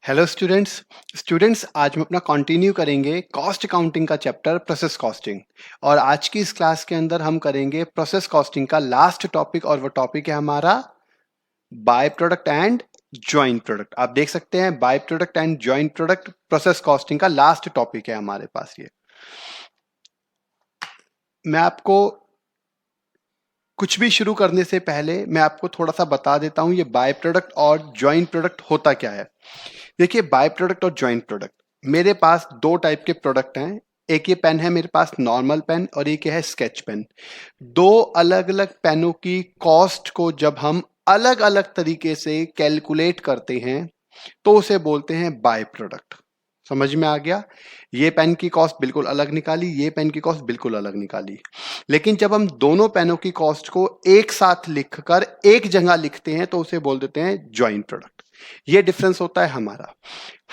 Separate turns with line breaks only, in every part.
Hello students आज हम अपना कंटिन्यू करेंगे कॉस्ट अकाउंटिंग का चैप्टर प्रोसेस कॉस्टिंग। और आज की इस क्लास के अंदर हम करेंगे प्रोसेस कॉस्टिंग का लास्ट टॉपिक, और वो टॉपिक है हमारा by product and joint product. आप देख सकते हैं by product and joint product process costing का लास्ट टॉपिक है हमारे पास। ये मैं आपको कुछ भी शुरू करने से पहले मैं आपको थोड़ा सा बता देता हूं ये बाय प्रोडक्ट और जॉइंट प्रोडक्ट होता क्या है। देखिए, बाय प्रोडक्ट और जॉइंट प्रोडक्ट, मेरे पास दो टाइप के प्रोडक्ट हैं। एक ये पेन है मेरे पास नॉर्मल पेन, और एक है स्केच पेन। दो अलग अलग पेनों की कॉस्ट को जब हम अलग अलग तरीके से कैलकुलेट करते हैं तो उसे बोलते हैं बाय प्रोडक्ट। समझ में आ गया? ये पेन की कॉस्ट बिल्कुल अलग निकाली, ये पेन की कॉस्ट बिल्कुल अलग निकाली। लेकिन जब हम दोनों पेनों की कॉस्ट को एक साथ लिखकर एक जगह लिखते हैं तो उसे बोल देते हैं जॉइंट प्रोडक्ट। ये डिफरेंस होता है हमारा।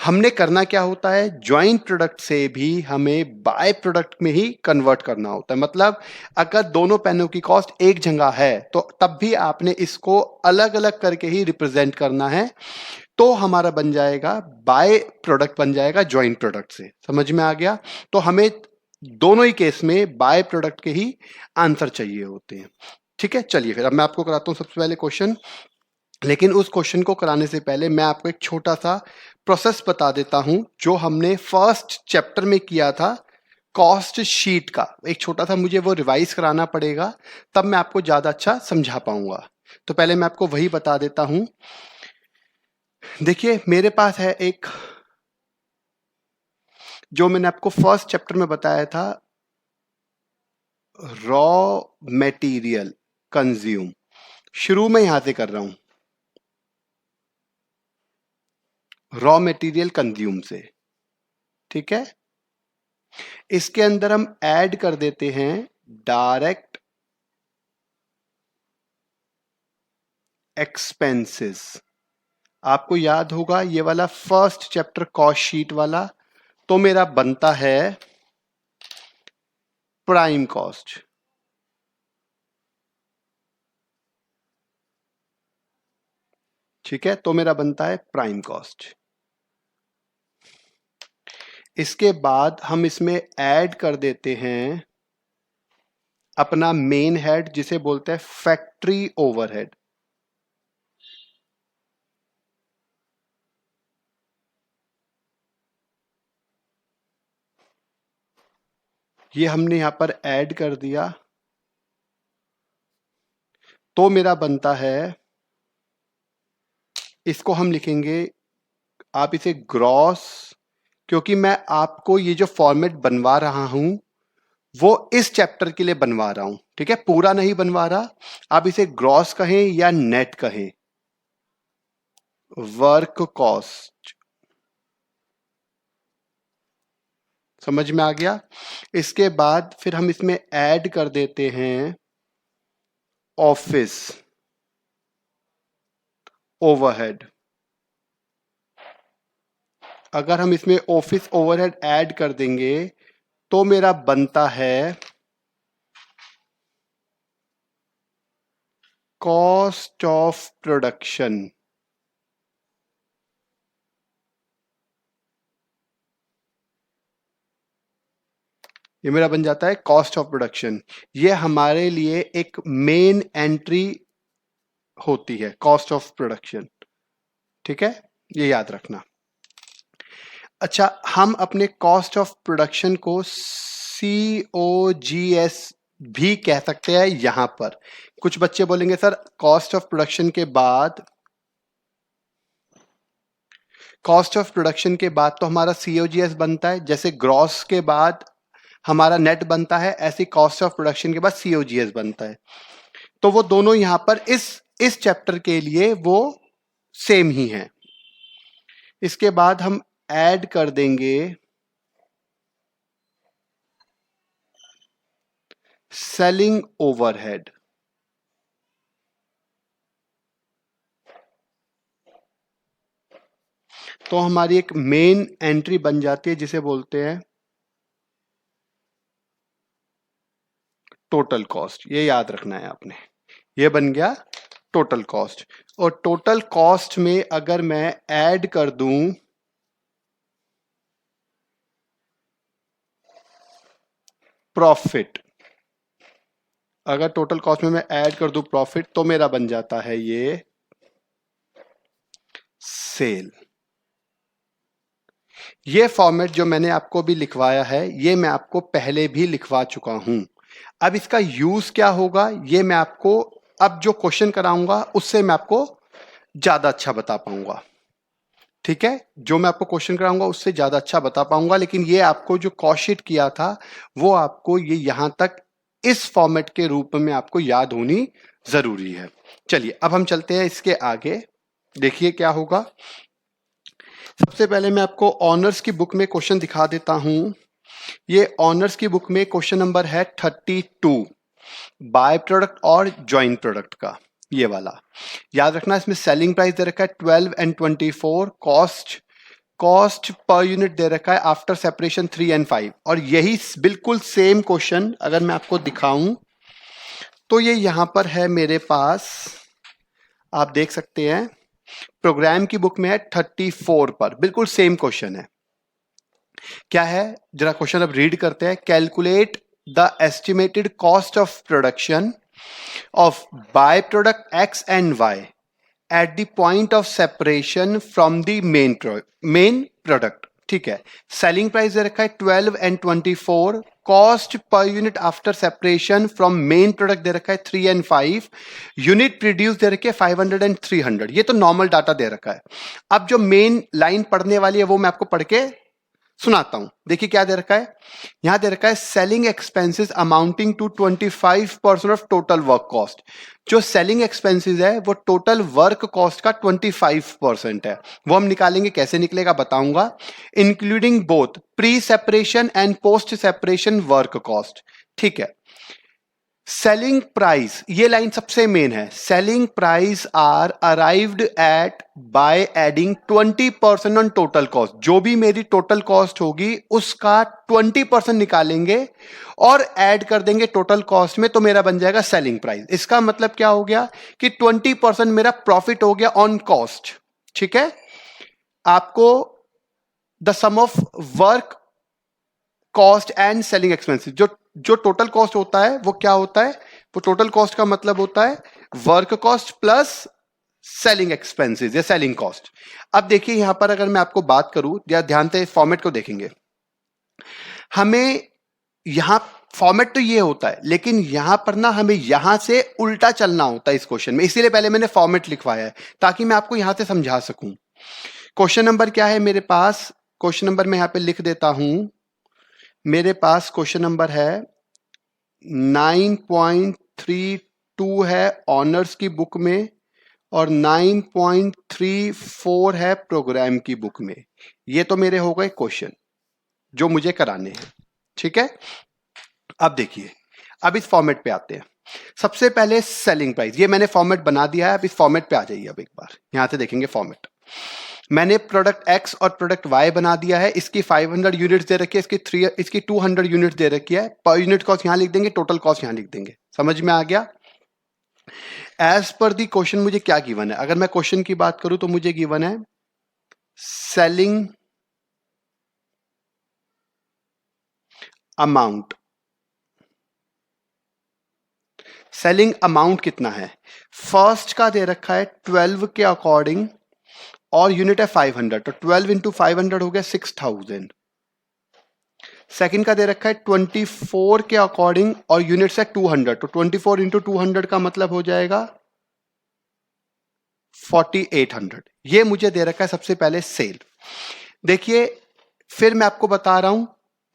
हमने करना क्या होता है, ज्वाइंट प्रोडक्ट से भी हमें बाय प्रोडक्ट में ही कन्वर्ट करना होता है। मतलब अगर दोनों पेनों की कॉस्ट एक जगह है तो तब भी आपने इसको अलग अलग करके ही रिप्रेजेंट करना है, तो हमारा बन जाएगा बाय प्रोडक्ट, बन जाएगा ज्वाइंट प्रोडक्ट से। समझ में आ गया? तो हमें दोनों ही केस में बाय प्रोडक्ट के ही आंसर चाहिए होते हैं। ठीक है, चलिए फिर अब मैं आपको कराता हूं सबसे पहले क्वेश्चन। लेकिन उस क्वेश्चन को कराने से पहले मैं आपको एक छोटा सा प्रोसेस बता देता हूं जो हमने फर्स्ट चैप्टर में किया था। कॉस्ट शीट का एक छोटा सा मुझे वो रिवाइज कराना पड़ेगा, तब मैं आपको ज्यादा अच्छा समझा पाऊंगा। तो पहले मैं आपको वही बता देता हूं। देखिए, मेरे पास है एक, जो मैंने आपको फर्स्ट चैप्टर में बताया था, रॉ मटेरियल कंज्यूम। शुरू में यहां से कर रहा हूं, रॉ मटेरियल कंज्यूम से। ठीक है, इसके अंदर हम ऐड कर देते हैं डायरेक्ट एक्सपेंसेस। आपको याद होगा ये वाला फर्स्ट चैप्टर कॉस्ट शीट वाला, तो मेरा बनता है प्राइम कॉस्ट। ठीक है, तो मेरा बनता है प्राइम कॉस्ट। इसके बाद हम इसमें ऐड कर देते हैं अपना मेन हेड, जिसे बोलते हैं फैक्ट्री ओवरहेड। ये हमने यहां पर ऐड कर दिया, तो मेरा बनता है, इसको हम लिखेंगे, आप इसे ग्रॉस, क्योंकि मैं आपको ये जो फॉर्मेट बनवा रहा हूं वो इस चैप्टर के लिए बनवा रहा हूं। ठीक है, पूरा नहीं बनवा रहा। आप इसे ग्रॉस कहें या नेट कहें, वर्क कॉस्ट। समझ में आ गया? इसके बाद फिर हम इसमें ऐड कर देते हैं ऑफिस ओवरहेड। अगर हम इसमें ऑफिस ओवरहेड ऐड कर देंगे तो मेरा बनता है कॉस्ट ऑफ प्रोडक्शन। ये मेरा बन जाता है कॉस्ट ऑफ प्रोडक्शन। ये हमारे लिए एक मेन एंट्री होती है, कॉस्ट ऑफ प्रोडक्शन। ठीक है, ये याद रखना। अच्छा, हम अपने कॉस्ट ऑफ प्रोडक्शन को COGS भी कह सकते हैं। यहां पर कुछ बच्चे बोलेंगे सर कॉस्ट ऑफ प्रोडक्शन के बाद, कॉस्ट ऑफ प्रोडक्शन के बाद तो हमारा COGS बनता है, जैसे ग्रॉस के बाद हमारा नेट बनता है, ऐसी कॉस्ट ऑफ प्रोडक्शन के बाद COGS बनता है। तो वो दोनों यहां पर इस चैप्टर के लिए वो सेम ही है। इसके बाद हम ऐड कर देंगे सेलिंग ओवरहेड। तो हमारी एक मेन एंट्री बन जाती है जिसे बोलते हैं टोटल कॉस्ट। ये याद रखना है आपने, ये बन गया टोटल कॉस्ट। और टोटल कॉस्ट में अगर मैं ऐड कर दूं प्रॉफिट। अगर टोटल कॉस्ट में मैं ऐड कर दूं प्रॉफिट तो मेरा बन जाता है ये सेल। ये फॉर्मेट जो मैंने आपको भी लिखवाया है ये मैं आपको पहले भी लिखवा चुका हूं। अब इसका यूज क्या होगा ये मैं आपको अब जो क्वेश्चन कराऊंगा उससे मैं आपको ज्यादा अच्छा बता पाऊंगा। ठीक है, जो मैं आपको क्वेश्चन कराऊंगा उससे ज्यादा अच्छा बता पाऊंगा, लेकिन ये आपको जो कॉस्ट किया था वो आपको ये यहां तक इस फॉर्मेट के रूप में आपको याद होनी जरूरी है। चलिए अब हम चलते हैं इसके आगे, देखिए क्या होगा। सबसे पहले मैं आपको ऑनर्स की बुक में क्वेश्चन दिखा देता हूं। ये ऑनर्स की बुक में क्वेश्चन नंबर है 32, बाय प्रोडक्ट और ज्वाइंट प्रोडक्ट का, ये वाला याद रखना। इसमें सेलिंग प्राइस दे रखा है 12 एंड 24, कॉस्ट पर यूनिट दे रखा है आफ्टर सेपरेशन 3 एंड 5। और यही बिल्कुल सेम क्वेश्चन अगर मैं आपको दिखाऊं तो ये यहां पर है मेरे पास, आप देख सकते हैं प्रोग्राम की बुक में है 34 पर, बिल्कुल सेम क्वेश्चन है। क्या है जरा क्वेश्चन अब रीड करते हैं। Calculate the estimated cost of production of by product X and Y at the point of separation from the main product. ठीक है, सेलिंग प्राइस दे रखा है 12 and 24, cost per unit after separation from main product दे रखा है 3 and 5, unit produce दे रखे 500 and 300। ये तो नॉर्मल डाटा दे रखा है। अब जो मेन लाइन पढ़ने वाली है वो मैं आपको पढ़ के सुनाता हूं। देखिए क्या दे रखा है, यहां दे रखा है selling expenses amounting to 25% of total work cost. जो सेलिंग एक्सपेंसेस है वो टोटल वर्क कॉस्ट का 25% है। वो हम निकालेंगे, कैसे निकलेगा बताऊंगा। Including both pre separation and post separation work cost. ठीक है, सेलिंग प्राइस, ये लाइन सबसे मेन है। Selling price are arrived at by adding 20% on total cost. जो भी मेरी टोटल कॉस्ट होगी उसका 20% निकालेंगे और ऐड कर देंगे टोटल कॉस्ट में, तो मेरा बन जाएगा सेलिंग प्राइस। इसका मतलब क्या हो गया कि 20% मेरा प्रॉफिट हो गया ऑन कॉस्ट। ठीक है, आपको the sum of work cost and selling expenses, जो टोटल कॉस्ट होता है वो क्या होता है, वो टोटल कॉस्ट का मतलब होता है work cost plus selling expenses या सेलिंग कॉस्ट। अब देखिए यहां पर अगर मैं आपको बात करूं, या ध्यान से फॉर्मेट को देखेंगे, हमें यहां फॉर्मेट तो ये होता है लेकिन यहां पर ना हमें यहां से उल्टा चलना होता है इस क्वेश्चन में, इसीलिए पहले मैंने फॉर्मेट लिखवाया है ताकि मैं आपको यहां से समझा सकूं। क्वेश्चन नंबर क्या है मेरे पास, क्वेश्चन नंबर मैं यहां पे लिख देता हूं। मेरे पास क्वेश्चन नंबर है 9.32 है ऑनर्स की बुक में और 9.34 है प्रोग्राम की बुक में। ये तो मेरे हो गए क्वेश्चन जो मुझे कराने हैं। ठीक है, अब देखिए, अब इस फॉर्मेट पे आते हैं। सबसे पहले सेलिंग प्राइस, ये मैंने फॉर्मेट बना दिया है। अब इस फॉर्मेट पे आ जाइए, अब एक बार यहां से देखेंगे फॉर्मेट। मैंने प्रोडक्ट एक्स और प्रोडक्ट वाई बना दिया है। इसकी 500 यूनिट्स दे रखी है, इसकी 200 यूनिट्स दे रखी है। पर यूनिट कॉस्ट यहां लिख देंगे, टोटल कॉस्ट यहां लिख देंगे। समझ में आ गया। एज पर दी क्वेश्चन मुझे क्या गिवन है, अगर मैं क्वेश्चन की बात करूं तो मुझे गिवन है सेलिंग अमाउंट। सेलिंग अमाउंट कितना है, फर्स्ट का दे रखा है 12 के अकॉर्डिंग और यूनिट है 500, तो 12 इंटू 500 हो गया 6000। सेकंड का दे रखा है 24 के अकॉर्डिंग और यूनिट्स है 200, तो 24 इंटू 200 का मतलब हो जाएगा 4800। ये मुझे दे रखा है सबसे पहले सेल। देखिए फिर मैं आपको बता रहा हूं,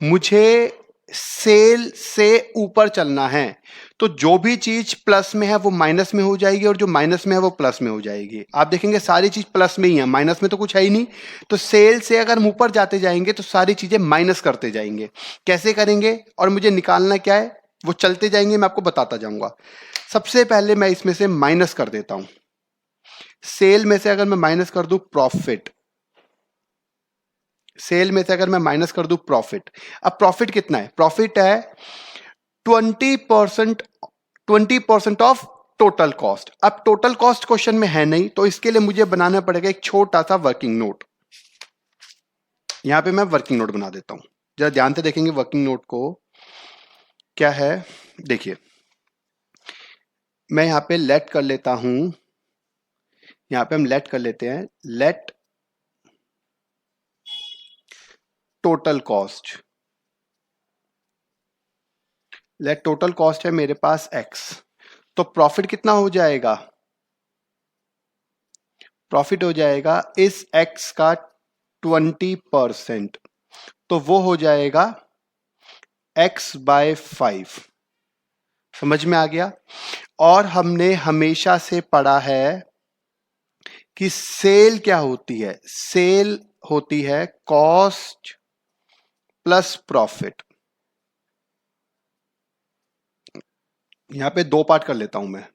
मुझे सेल से ऊपर चलना है, तो जो भी चीज प्लस में है वो माइनस में हो जाएगी और जो माइनस में है वो प्लस में हो जाएगी। आप देखेंगे सारी चीज प्लस में ही है, माइनस में तो कुछ है ही नहीं। तो सेल से अगर हम ऊपर जाते जाएंगे तो सारी चीजें माइनस करते जाएंगे। कैसे करेंगे और मुझे निकालना क्या है वो चलते जाएंगे, मैं आपको बताता जाऊंगा। सबसे पहले मैं इसमें से माइनस कर देता हूं। सेल में से अगर मैं माइनस कर दूं प्रॉफिट, सेल में से अगर मैं माइनस कर दूं प्रॉफिट, अब प्रॉफिट कितना है, प्रॉफिट है 20% ऑफ टोटल कॉस्ट। अब टोटल कॉस्ट क्वेश्चन में है नहीं, तो इसके लिए मुझे बनाना पड़ेगा एक छोटा सा वर्किंग नोट। यहां पे मैं वर्किंग नोट बना देता हूं, जरा ध्यान से देखेंगे वर्किंग नोट को। क्या है, देखिए मैं यहां पे लेट कर लेता हूं, यहां पे हम लेट कर लेते हैं, let total cost, let total cost है मेरे पास एक्स, तो प्रॉफिट कितना हो जाएगा, प्रॉफिट हो जाएगा इस एक्स का 20%, तो वो हो जाएगा x/5। समझ में आ गया। और हमने हमेशा से पढ़ा है कि सेल क्या होती है, सेल होती है कॉस्ट प्लस प्रॉफिट। यहां पे दो पार्ट कर लेता हूं मैं,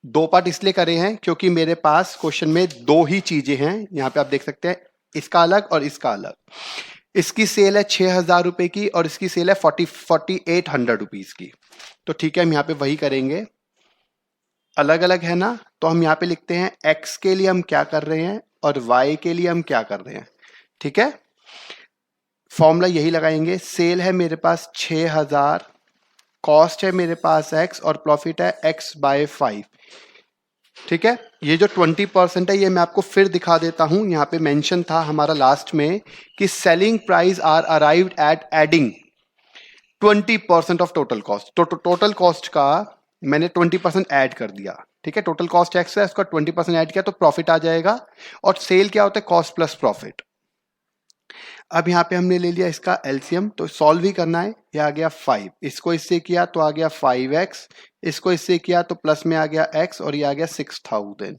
दो पार्ट इसलिए करे हैं क्योंकि मेरे पास क्वेश्चन में दो ही चीजें हैं, यहां पे आप देख सकते हैं, इसका अलग और इसका अलग। इसकी सेल है 6,000 रुपए की और इसकी सेल है 4800 रुपीज की। तो ठीक है, हम यहां पे वही करेंगे, अलग अलग है ना, तो हम यहां पे लिखते हैं x के लिए हम क्या कर रहे हैं और y के लिए हम क्या कर रहे हैं। ठीक है, फॉर्मूला यही लगाएंगे, सेल है मेरे पास 6,000, कॉस्ट है मेरे पास x और प्रॉफिट है x/5। ठीक है, ये जो 20% है ये मैं आपको फिर दिखा देता हूं, यहां पे मेंशन था हमारा लास्ट में कि selling price are arrived at adding 20% of total cost. तो टोटल कॉस्ट का मैंने 20% ऐड कर दिया। ठीक है, टोटल कॉस्ट एक्स है, उसका 20% ऐड किया तो प्रॉफिट आ जाएगा। और सेल क्या होता है, कॉस्ट प्लस प्रॉफिट। अब यहां पे हमने ले लिया इसका एलसीएम, तो सॉल्व ही करना है। ये आ गया 5, इसको इससे किया तो आ गया 5x, इसको इससे किया तो प्लस में आ गया x और ये आ गया 6,000,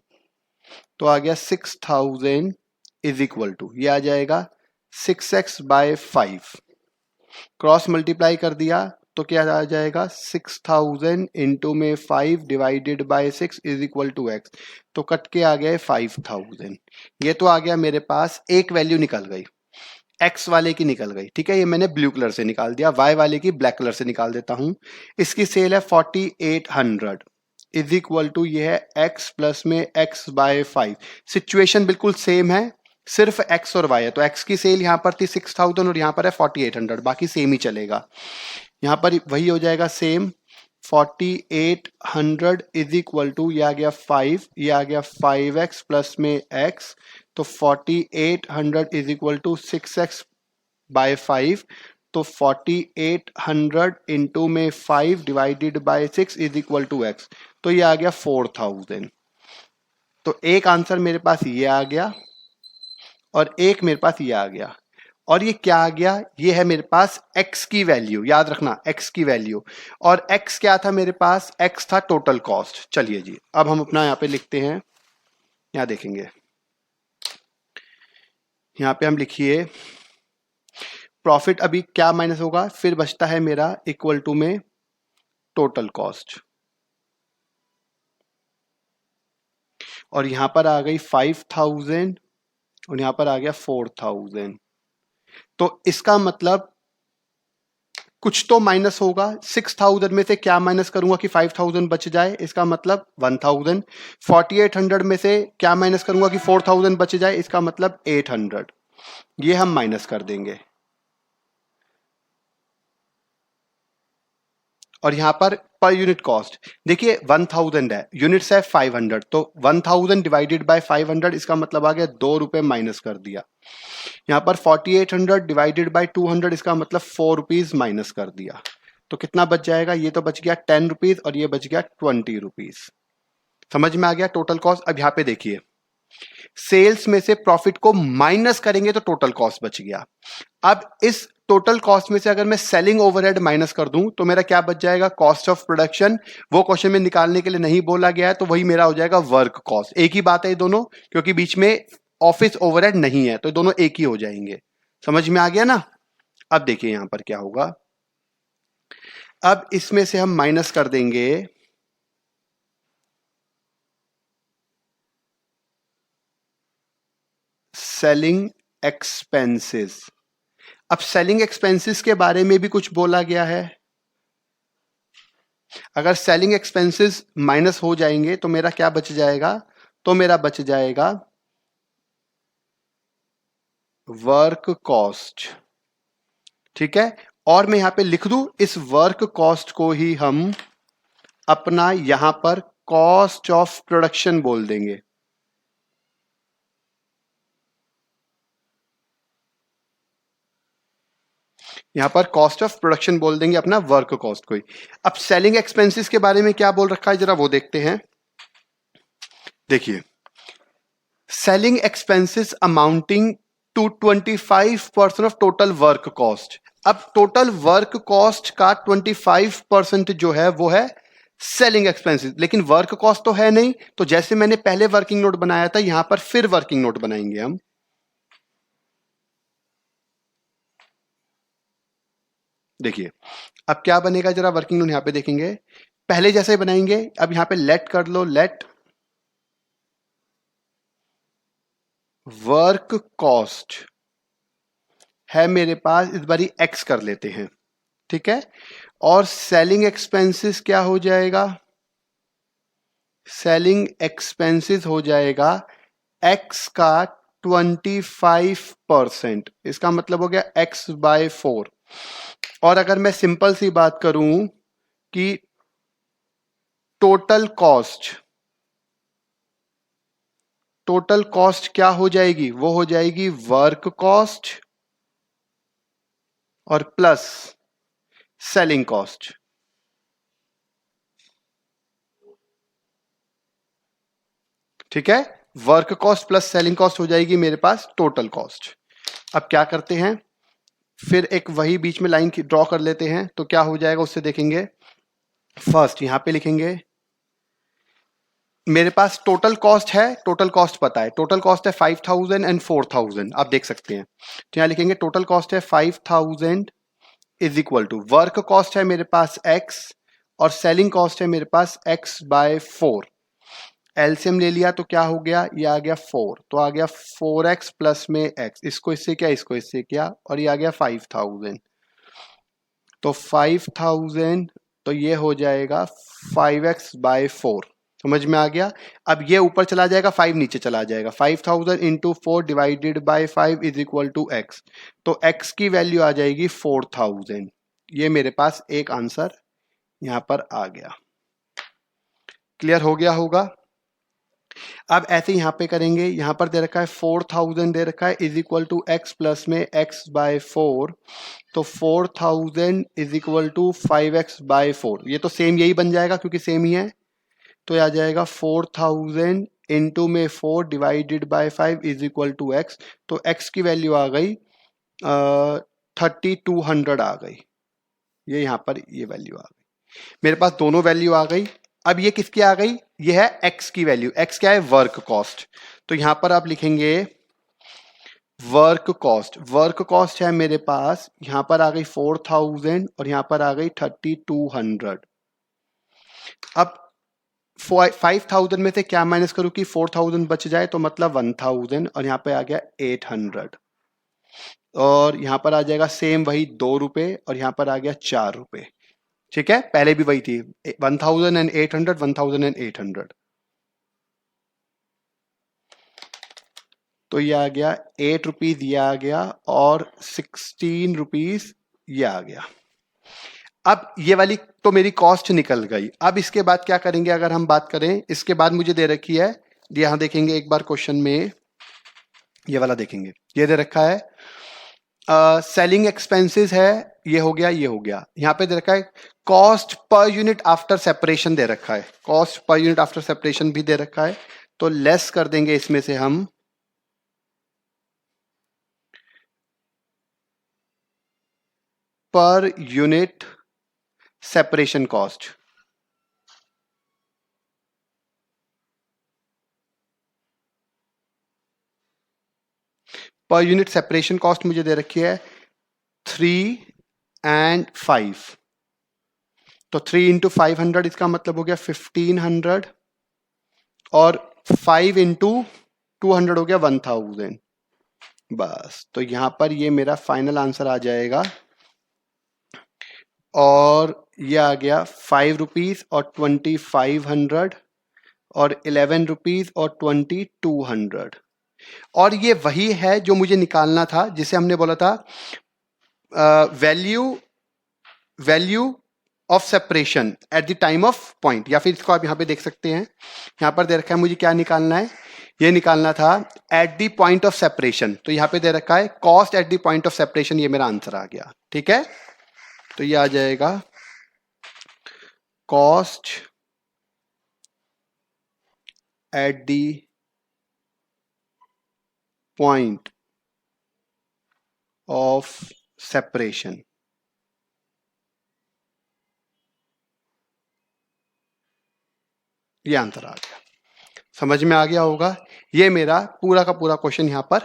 तो आ गया 6,000 इज इक्वल टू, ये आ जाएगा 6x/5। क्रॉस मल्टीप्लाई कर दिया तो क्या आ जाएगा, 6,000 इंटू में 5 divided by 6 is equal to x। तो कट के आ गया 5,000। ये तो आ गया मेरे पास, एक वैल्यू निकल गई, x वाले की निकल गई। ठीक है, ये मैंने ब्लू कलर से निकाल दिया, y वाले की ब्लैक कलर से निकाल देता हूं। इसकी सेल है 4800 इज इक्वल टू, ये है x प्लस में x/5। सिचुएशन बिल्कुल सेम है, सिर्फ x और y है। तो x की सेल यहां पर थी 6,000 और यहां पर है 4800, बाकी सेम ही चलेगा। यहां पर वही हो जाएगा सेम, 4800 इज इक्वल टू, ये आ गया 5, ये आ गया 5x प्लस में x, तो 4800 इज इक्वल टू 6x/5। तो 4800 इंटू में 5 divided by 6 is equal to x, तो ये आ गया 4000। तो एक आंसर मेरे पास ये आ गया और एक मेरे पास ये आ गया। और ये क्या आ गया, ये है मेरे पास x की वैल्यू, याद रखना x की वैल्यू। और x क्या था मेरे पास, x था टोटल कॉस्ट। चलिए जी, अब हम अपना यहां पे लिखते हैं, यहां देखेंगे, यहां पे हम लिखिए प्रॉफिट, अभी क्या माइनस होगा, फिर बचता है मेरा इक्वल टू में टोटल कॉस्ट, और यहां पर आ गई 5,000 और यहां पर आ गया 4,000। तो इसका मतलब कुछ तो माइनस होगा, 6,000 में से क्या माइनस करूंगा कि 5,000 बच जाए, इसका मतलब 1,000। 4800 में से क्या माइनस करूंगा कि 4,000 बच जाए, इसका मतलब 800। ये हम माइनस कर देंगे। और यहां पर यूनिट कॉस्ट देखिए 1000 है, यूनिट्स है 500, तो 1000 डिवाइडेड बाय 500, इसका मतलब आ गया 2 रुपए माइनस कर दिया। यहां पर 4800 डिवाइडेड बाय 200, इसका मतलब 4 रुपीज माइनस कर दिया। तो कितना बच जाएगा, ये तो बच गया 10 रुपीज और ये बच गया 20 रुपीज। समझ में आ गया टोटल कॉस्ट। अब यहां पे देखिए, सेल्स में से प्रॉफिट को माइनस करेंगे तो टोटल कॉस्ट बच गया। अब इस टोटल कॉस्ट में से अगर मैं सेलिंग ओवरहेड माइनस कर दूं तो मेरा क्या बच जाएगा, कॉस्ट ऑफ प्रोडक्शन। वो क्वेश्चन में निकालने के लिए नहीं बोला गया है, तो वही मेरा हो जाएगा वर्क कॉस्ट। एक ही बात है ये दोनों, क्योंकि बीच में ऑफिस ओवरहेड नहीं है, तो दोनों एक ही हो जाएंगे। समझ में आ गया ना। अब देखिए यहां पर क्या होगा, अब इसमें से हम माइनस कर देंगे सेलिंग एक्सपेंसेस। अब सेलिंग एक्सपेंसेस के बारे में भी कुछ बोला गया है। अगर सेलिंग एक्सपेंसेस माइनस हो जाएंगे तो मेरा क्या बच जाएगा, तो मेरा बच जाएगा वर्क कॉस्ट। ठीक है, और मैं यहां पे लिख दूं, इस वर्क कॉस्ट को ही हम अपना यहां पर कॉस्ट ऑफ प्रोडक्शन बोल देंगे। यहां पर कॉस्ट ऑफ प्रोडक्शन बोल देंगे अपना वर्क कॉस्ट को ही। अब सेलिंग एक्सपेंसेस के बारे में क्या बोल रखा है जरा वो देखते हैं। देखिए, selling expenses amounting to 25% of total work cost. अब टोटल वर्क कॉस्ट का 25% जो है वो है सेलिंग एक्सपेंसेस, लेकिन वर्क कॉस्ट तो है नहीं, तो जैसे मैंने पहले वर्किंग नोट बनाया था यहां पर फिर वर्किंग नोट बनाएंगे हम। देखिए अब क्या बनेगा, जरा वर्किंग नोट यहां पे देखेंगे, पहले जैसे बनाएंगे। अब यहां पे लेट कर लो, लेट वर्क कॉस्ट है मेरे पास, इस बारी एक्स कर लेते हैं, ठीक है। और सेलिंग एक्सपेंसेस क्या हो जाएगा, सेलिंग एक्सपेंसेस हो जाएगा एक्स का 25%, इसका मतलब हो गया एक्स बाय 4। और अगर मैं सिंपल सी बात करूं कि टोटल कॉस्ट, टोटल कॉस्ट क्या हो जाएगी, वो हो जाएगी वर्क कॉस्ट और प्लस सेलिंग कॉस्ट। ठीक है, work cost plus selling cost हो जाएगी मेरे पास टोटल कॉस्ट। अब क्या करते हैं, फिर एक वही बीच में लाइन ड्रॉ कर लेते हैं, तो क्या हो जाएगा उससे देखेंगे। फर्स्ट यहां पे लिखेंगे, मेरे पास टोटल कॉस्ट है, टोटल कॉस्ट पता है, टोटल कॉस्ट है 5000 एंड 4000, आप देख सकते हैं। तो यहां लिखेंगे टोटल कॉस्ट है 5000 is equal to work cost है मेरे पास x और सेलिंग कॉस्ट है मेरे पास x बाय 4। एलसीएम ले लिया तो क्या हो गया, ये आ गया 4, तो आ गया 4x प्लस में x, इसको इससे क्या, इसको इससे क्या, और ये आ गया 5000। तो 5000 तो ये हो जाएगा 5x बाय 4, समझ में आ गया। अब ये ऊपर चला जाएगा, 5 नीचे चला जाएगा, 5000 into 4 divided by 5 is equal to x। तो x की वैल्यू आ जाएगी 4000। ये मेरे पास एक आंसर यहां पर आ गया। क्लियर हो गया होगा। अब ऐसे यहां पे करेंगे, यहां पर दे रखा है 4000 दे रखा है is equal to x plus में x बाय 4। तो 4000 is equal to 5x bye 4, ये तो सेम यही बन जाएगा क्योंकि सेम ही है। तो आ जाएगा 4000 इंटू में 4 divided by 5 is equal to x। तो x की वैल्यू आ गई 3200 आ गई, ये यहां पर ये वैल्यू आ गई, मेरे पास दोनों वैल्यू आ गई। अब ये किसकी आ गई, ये है x की वैल्यू, x क्या है, वर्क कॉस्ट। तो यहां पर आप लिखेंगे वर्क कॉस्ट, वर्क कॉस्ट है मेरे पास, यहां पर आ गई 4000 और यहां पर आ गई 3200। अब 5000 में से क्या माइनस करूं कि 4000 बच जाए, तो मतलब 1000 और यहां पे आ गया 800 और यहां पर आ जाएगा सेम वही 2 रुपए और यहां पर आ गया 4 रुपए। ठीक है, पहले भी वही थी 1800 1800। तो ये आ गया 8 रुपीज, ये आ गया और 16 रुपीज ये आ गया। अब ये वाली तो मेरी कॉस्ट निकल गई। अब इसके बाद क्या करेंगे, अगर हम बात करें, इसके बाद मुझे दे रखी है, यहां देखेंगे एक बार क्वेश्चन में, ये वाला देखेंगे, ये दे रखा है सेलिंग एक्सपेंसेस है, ये हो गया, ये हो गया। यहां पे दे रखा है cost per unit after separation दे रखा है, cost per unit after separation भी दे रखा है। तो लेस कर देंगे इसमें से हम per unit separation cost. Per unit separation cost मुझे दे रखी है 3 एंड 5। तो 3 इंटू 500 इसका मतलब हो गया 1500 और 5 इंटू 200 हो गया 1000। बस, तो यहां पर ये मेरा फाइनल आंसर आ जाएगा और ये आ गया 5 रुपीज और 2500 और 11 रुपीज और 2200। और ये वही है जो मुझे निकालना था, जिसे हमने बोला था value value of separation at the time of point, या फिर इसको आप यहां पे देख सकते हैं, यहां पर दे रखा है मुझे क्या निकालना है, ये निकालना था eight the point of separation. तो यहां पे दे रखा है cost at the point of separation, ये मेरा आंसर आ गया। ठीक है, तो ये आ जाएगा cost at the point of separation. ये आंसर आ गया, समझ में आ गया होगा। ये मेरा पूरा का पूरा क्वेश्चन यहां पर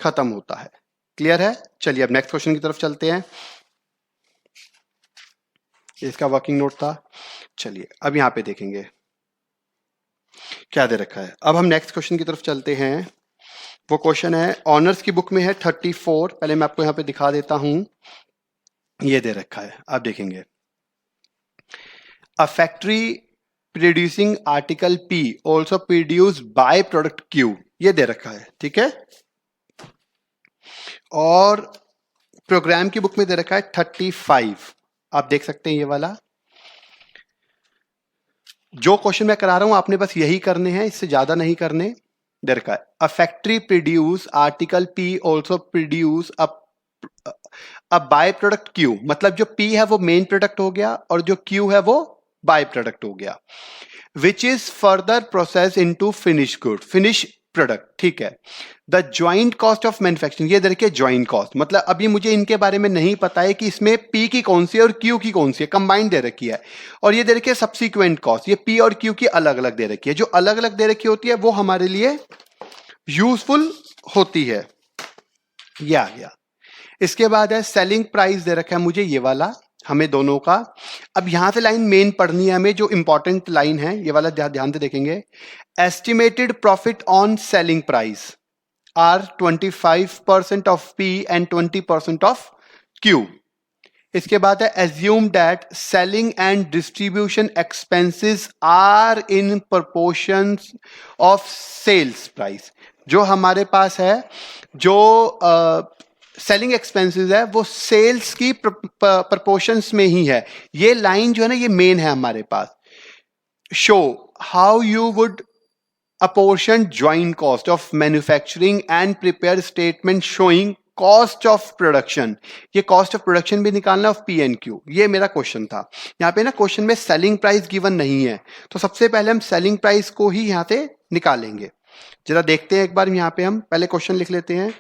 खत्म होता है। क्लियर है? चलिए अब नेक्स्ट क्वेश्चन की तरफ चलते हैं। इसका वर्किंग नोट था। चलिए अब यहां पे देखेंगे क्या दे रखा है। अब हम नेक्स्ट क्वेश्चन की तरफ चलते हैं। वो क्वेश्चन है ऑनर्स की बुक में है 34। पहले मैं आपको यहां पे दिखा देता हूं, ये दे रखा है, आप देखेंगे a factory producing article P also produce by product Q, ये दे रखा है। ठीक है, और प्रोग्राम की बुक में दे रखा है 35। आप देख सकते हैं ये वाला। जो क्वेश्चन मैं करा रहा हूं आपने बस यही करने हैं, इससे ज्यादा नहीं करने। दे रखा है a factory produce article P also produce a by product Q, मतलब जो P है वो मेन प्रोडक्ट हो गया और जो Q है वो बाय प्रोडक्ट हो गया, which is further process into finish good, finish product. ठीक है, the joint cost of manufacturing, ये देखिए ज्वाइंट कॉस्ट, मतलब अभी मुझे इनके बारे में नहीं पता है कि इसमें P की कौन सी है और Q की कौन सी है, कंबाइंड दे रखी है। और ये दे रखी है सब्सिक्वेंट कॉस्ट, ये P और Q की अलग अलग दे रखी है। जो अलग अलग दे रखी होती है वो हमारे लिए यूजफुल होती है। ये आ गया। इसके बाद है सेलिंग प्राइस दे रखा है मुझे ये वाला, हमें दोनों का। अब यहां से लाइन मेन पढ़नी है हमें, जो इंपॉर्टेंट लाइन है ये वाला ध्यान से देखेंगे। Estimated profit on selling price are 25% of P and 20% of Q। इसके बाद है assume that selling and distribution expenses are in proportion of sales price. जो हमारे पास है, जो सेलिंग एक्सपेंसेस है वो सेल्स की प्रपोर्शंस में ही है। ये लाइन जो है ना ये मेन है हमारे पास। Show how you would apportion joint cost of manufacturing and prepare statement showing cost of production। ये cost of production भी निकालना ऑफ P and Q। ये मेरा क्वेश्चन था। यहाँ पे ना क्वेश्चन में सेलिंग प्राइस गिवन नहीं है, तो सबसे पहले हम सेलिंग प्राइस को ही यहाँ से निकालेंगे। जरा देखते हैं एक बार, यहाँ पे हम पहले क्वेश्चन लिख लेते हैं।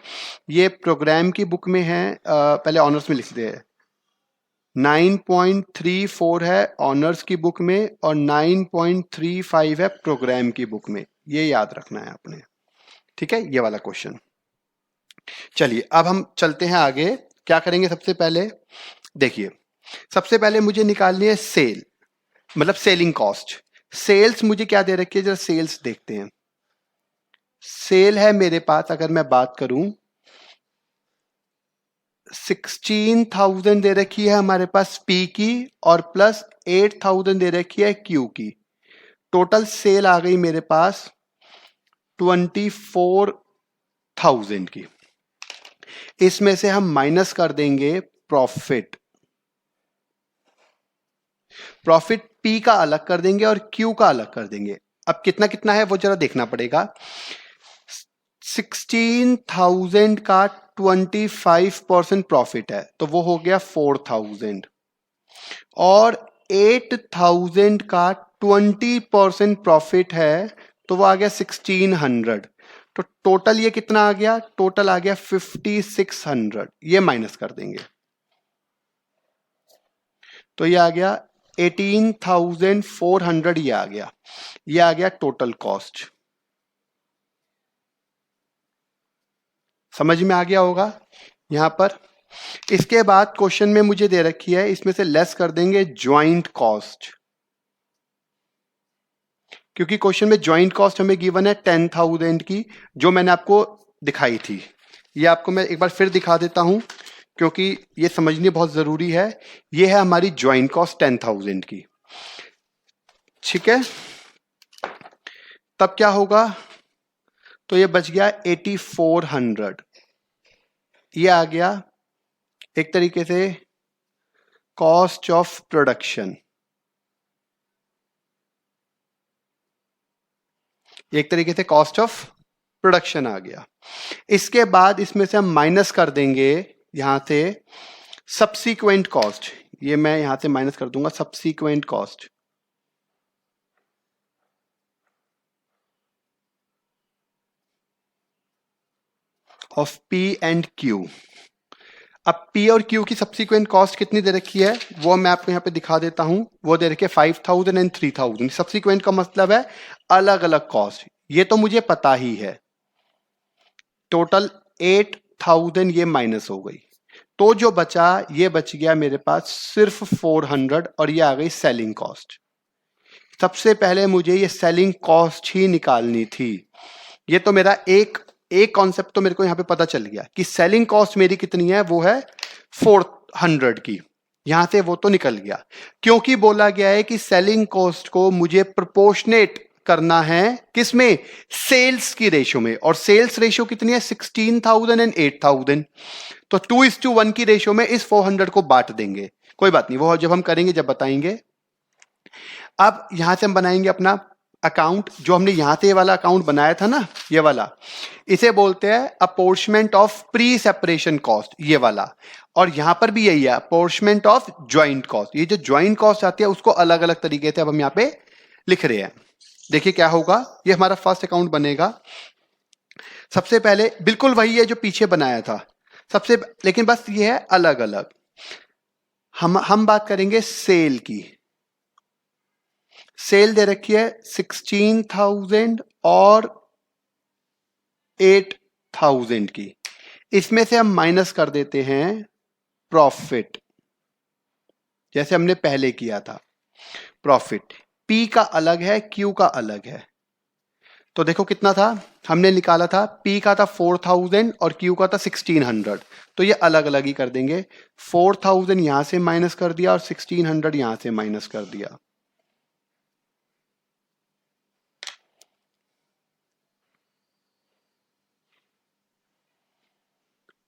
ये प्रोग्राम की बुक में है, पहले ऑनर्स में लिखते हैं। 9.34 है ऑनर्स की बुक में और 9.35 है प्रोग्राम की बुक में, ये याद रखना है आपने। ठीक है, ये वाला क्वेश्चन। चलिए अब हम चलते हैं आगे। क्या करेंगे सबसे पहले, देखिए सबसे पहले मुझे निकालनी है सेल, मतलब सेलिंग कॉस्ट। सेल्स मुझे क्या दे रखी है, जरा सेल्स देखते हैं। सेल है मेरे पास, अगर मैं बात करूं 16,000 दे रखी है हमारे पास P की और प्लस 8,000 दे रखी है Q की। टोटल सेल आ गई मेरे पास 24,000 की। इसमें से हम माइनस कर देंगे प्रॉफिट। प्रॉफिट P का अलग कर देंगे और Q का अलग कर देंगे। अब कितना कितना है वो जरा देखना पड़ेगा। 16,000 का 25% प्रॉफिट है तो वो हो गया 4,000 और 8,000 का 20% प्रॉफिट है तो वो आ गया 1,600। तो टोटल ये कितना आ गया, टोटल आ गया 5,600। ये माइनस कर देंगे तो ये आ गया 18,400। ये आ गया टोटल कॉस्ट। समझ में आ गया होगा यहां पर। इसके बाद क्वेश्चन में मुझे दे रखी है, इसमें से लेस कर देंगे ज्वाइंट कॉस्ट, क्योंकि क्वेश्चन में ज्वाइंट कॉस्ट हमें गिवन है 10,000 की, जो मैंने आपको दिखाई थी। ये आपको मैं एक बार फिर दिखा देता हूं क्योंकि ये समझनी बहुत जरूरी है। ये है हमारी ज्वाइंट कॉस्ट 10,000 की। ठीक है, तब क्या होगा, तो ये बच गया 8,400। ये आ गया एक तरीके से कॉस्ट ऑफ प्रोडक्शन, एक तरीके से कॉस्ट ऑफ प्रोडक्शन आ गया। इसके बाद इसमें से हम माइनस कर देंगे यहां से सब्सीक्वेंट कॉस्ट, ये मैं यहां से माइनस कर दूंगा subsequent cost. Of P and Q. अब पी और क्यू की सब्सीक्वेंट कॉस्ट कितनी दे रखी है वो मैं आपको यहां पे दिखा देता हूं। वो दे रखी है 5000 एंड 3000। सब्सीक्वेंट का मतलब है अलग अलग कॉस्ट, ये तो मुझे पता ही है। टोटल 8000 ये माइनस हो गई, तो जो बचा ये बच गया मेरे पास सिर्फ 400 और ये आ गई सेलिंग कॉस्ट। सबसे पहले मुझे ये सेलिंग कॉस्ट ही निकालनी थी। ये तो मेरा एक कॉन्सेप्ट तो मेरे को यहां पे पता चल गया कि सेलिंग कॉस्ट मेरी कितनी है, वो है 400 की। यहां से वो तो निकल गया, क्योंकि बोला गया है कि सेलिंग कॉस्ट को मुझे प्रोपोर्शनेट करना है किसमें, सेल्स की रेशो में। और सेल्स रेशो कितनी है 16,000 एंड 8,000। तो 2:1 की रेशो में इस 400 को बांट देंगे। कोई बात नहीं, वो जब हम करेंगे जब बताएंगे। अब यहां से हम बनाएंगे अपना अकाउंट, जो हमने यहां से ये वाला अकाउंट बनाया था ना, ये वाला, इसे बोलते हैं अपोर्शमेंट ऑफ प्री सेपरेशन कॉस्ट, ये वाला। और यहां पर भी यही है अपोर्शमेंट ऑफ ज्वाइंट कॉस्ट। ये जो ज्वाइंट कॉस्ट आती है उसको अलग अलग तरीके से अब हम यहां पे लिख रहे हैं। देखिए क्या होगा, ये हमारा फर्स्ट अकाउंट बनेगा। सबसे पहले बिल्कुल वही है जो पीछे बनाया था सबसे, लेकिन बस ये है अलग अलग। हम बात करेंगे सेल की। सेल दे रखी है 16,000 और 8,000 की। इसमें से हम माइनस कर देते हैं प्रॉफिट, जैसे हमने पहले किया था। प्रॉफिट पी का अलग है, क्यू का अलग है। तो देखो कितना था हमने निकाला था, पी का था 4,000 और क्यू का था 1,600। तो ये अलग अलग ही कर देंगे। 4,000 यहां से माइनस कर दिया और 1,600 यहां से माइनस कर दिया।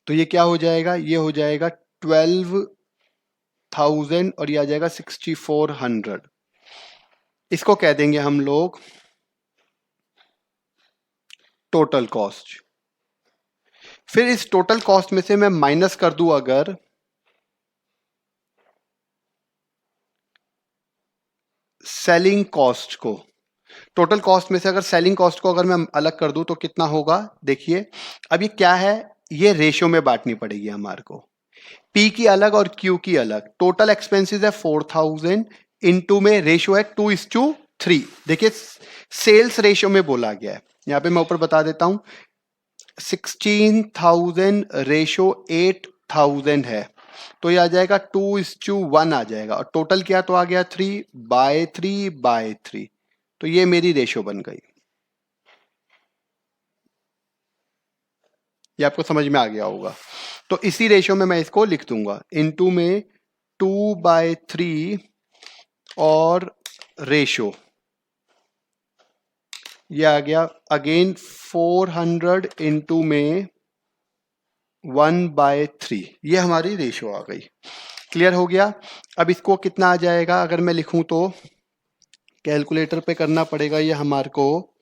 तो ये क्या हो जाएगा, ये हो जाएगा 12,000 और ये आ जाएगा 6,400। इसको कह देंगे हम लोग टोटल कॉस्ट। फिर इस टोटल कॉस्ट में से मैं माइनस कर दूं अगर सेलिंग कॉस्ट को, टोटल कॉस्ट में से अगर सेलिंग कॉस्ट को अगर मैं अलग कर दूं तो कितना होगा। देखिए अब ये क्या है, ये रेशियो में बांटनी पड़ेगी हमारे को। पी की अलग और क्यू की अलग। टोटल एक्सपेंसेस है 4,000, इनटू में रेशियो है 2:3। देखिए सेल्स रेशियो में बोला गया है, यहां पे मैं ऊपर बता देता हूं 16,000 रेशियो 8,000 है, तो ये आ जाएगा 2:1 आ जाएगा। और टोटल क्या तो आ गया 3/3/3। तो ये मेरी रेशियो बन गई। ये आपको समझ में आ गया होगा। तो इसी रेशियो में मैं इसको लिख दूंगा, इनटू में 2/3 और रेशियो ये आ गया अगेन 400 इनटू में 1/3। ये हमारी रेशियो आ गई। क्लियर हो गया। अब इसको कितना आ जाएगा अगर मैं लिखूं तो, कैलकुलेटर पे करना पड़ेगा ये हमारे को।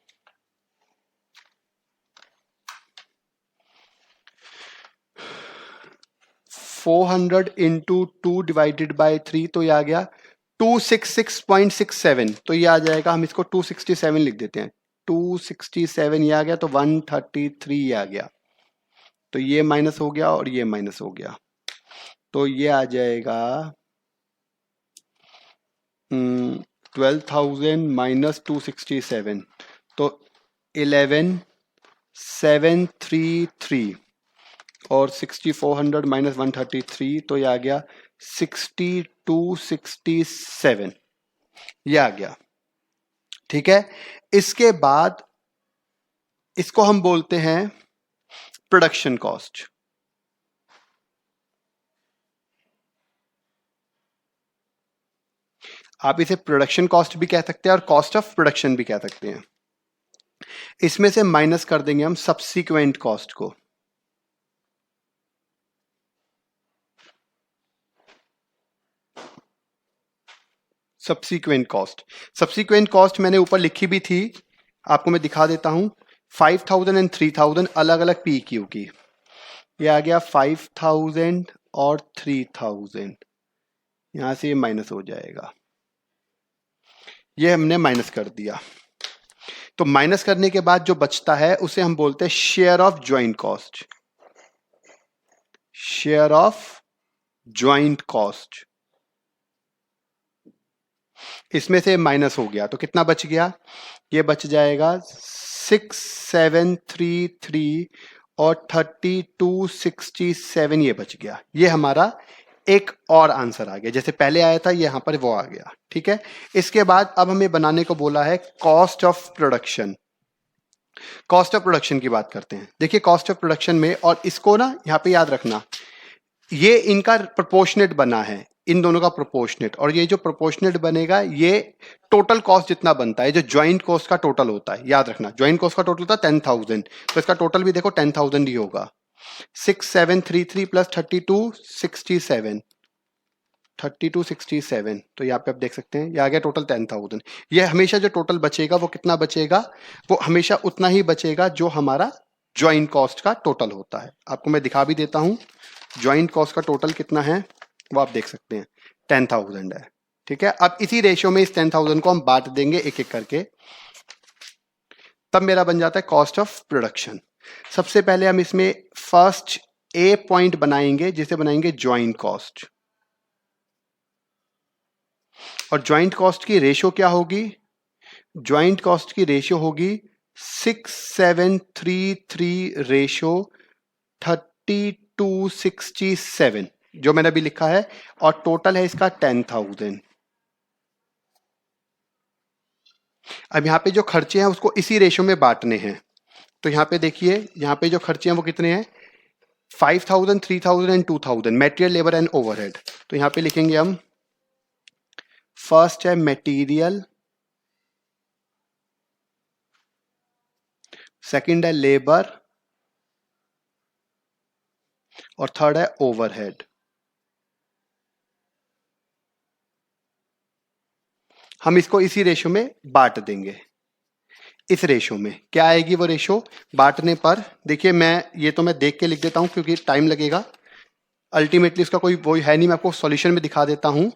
400 इंटू 2 डिवाइडेड बाई 3, तो ये आ गया 266.67। तो ये आ जाएगा, हम इसको 267 लिख देते हैं। 267 ये आ गया, तो 133 ये आ गया। तो ये माइनस हो गया और ये माइनस हो गया, तो ये आ जाएगा 12,000 माइनस 267, तो 11,733 और 6,400 माइनस 133, तो ये आ गया 6,267 ये आ गया। ठीक है, इसके बाद इसको हम बोलते हैं प्रोडक्शन कॉस्ट। आप इसे प्रोडक्शन कॉस्ट भी कह सकते हैं और कॉस्ट ऑफ प्रोडक्शन भी कह सकते हैं। इसमें से माइनस कर देंगे हम सब्सीक्वेंट कॉस्ट को। सब्सिक्वेंट कॉस्ट मैंने ऊपर लिखी भी थी, आपको मैं दिखा देता हूं। 5000 एंड 3000 अलग अलग पी क्यू की, ये आ गया 5000 और 3000, यहां से ये माइनस हो जाएगा, ये हमने माइनस कर दिया। तो माइनस करने के बाद जो बचता है उसे हम बोलते हैं share of joint cost. Share of joint cost, इसमें से माइनस हो गया तो कितना बच गया, ये बच जाएगा 6733 और 3267, ये बच गया। ये हमारा एक और आंसर आ गया, जैसे पहले आया था यहां पर वो आ गया। ठीक है, इसके बाद अब हमें बनाने को बोला है cost of production. Cost of production की बात करते हैं। देखिए कॉस्ट ऑफ प्रोडक्शन में, और इसको ना यहाँ पे याद रखना, ये इनका प्रोपोर्शनेट बना है, इन दोनों का प्रोपोर्शनेट, और ये जो प्रोपोर्शनेट बनेगा ये टोटल कॉस्ट जितना बनता है, जो ज्वाइंट कॉस्ट का टोटल होता है, याद रखना ज्वाइंट कॉस्ट का टोटल होता है 10,000, तो इसका टोटल भी देखो 10,000 ही होगा। 6733 प्लस 3267, 3267, तो यहाँ पे आप देख सकते हैं ये आ गया टोटल 10,000। ये हमेशा जो टोटल बचेगा वो कितना बचेगा, वो हमेशा उतना ही बचेगा जो हमारा ज्वाइंट कॉस्ट का टोटल होता है। आपको मैं दिखा भी देता हूं ज्वाइंट कॉस्ट का टोटल कितना है, वो आप देख सकते हैं 10,000 है। ठीक है, अब इसी रेशियो में इस 10,000 को हम बांट देंगे एक एक करके, तब मेरा बन जाता है कॉस्ट ऑफ प्रोडक्शन। सबसे पहले हम इसमें फर्स्ट ए पॉइंट बनाएंगे, जिसे बनाएंगे ज्वाइंट कॉस्ट, और ज्वाइंट कॉस्ट की रेशियो क्या होगी, ज्वाइंट कॉस्ट की रेशियो होगी 6733 रेशियो 3267, जो मैंने अभी लिखा है, और टोटल है इसका 10,000। अब यहां पे जो खर्चे हैं उसको इसी रेशियो में बांटने हैं, तो यहां पे देखिए यहां पे जो खर्चे हैं वो कितने हैं, 5000, 3000 and 2000, material, labour and overhead. तो यहां पे लिखेंगे हम, फर्स्ट है मटेरियल, सेकंड है लेबर, और थर्ड है ओवरहेड। हम इसको इसी रेशियो में बांट देंगे। इस रेशियो में क्या आएगी वो रेशियो बांटने पर, देखिए मैं तो मैं देख के लिख देता हूं क्योंकि टाइम लगेगा, अल्टीमेटली इसका कोई वो है नहीं, मैं आपको सॉल्यूशन में दिखा देता हूं।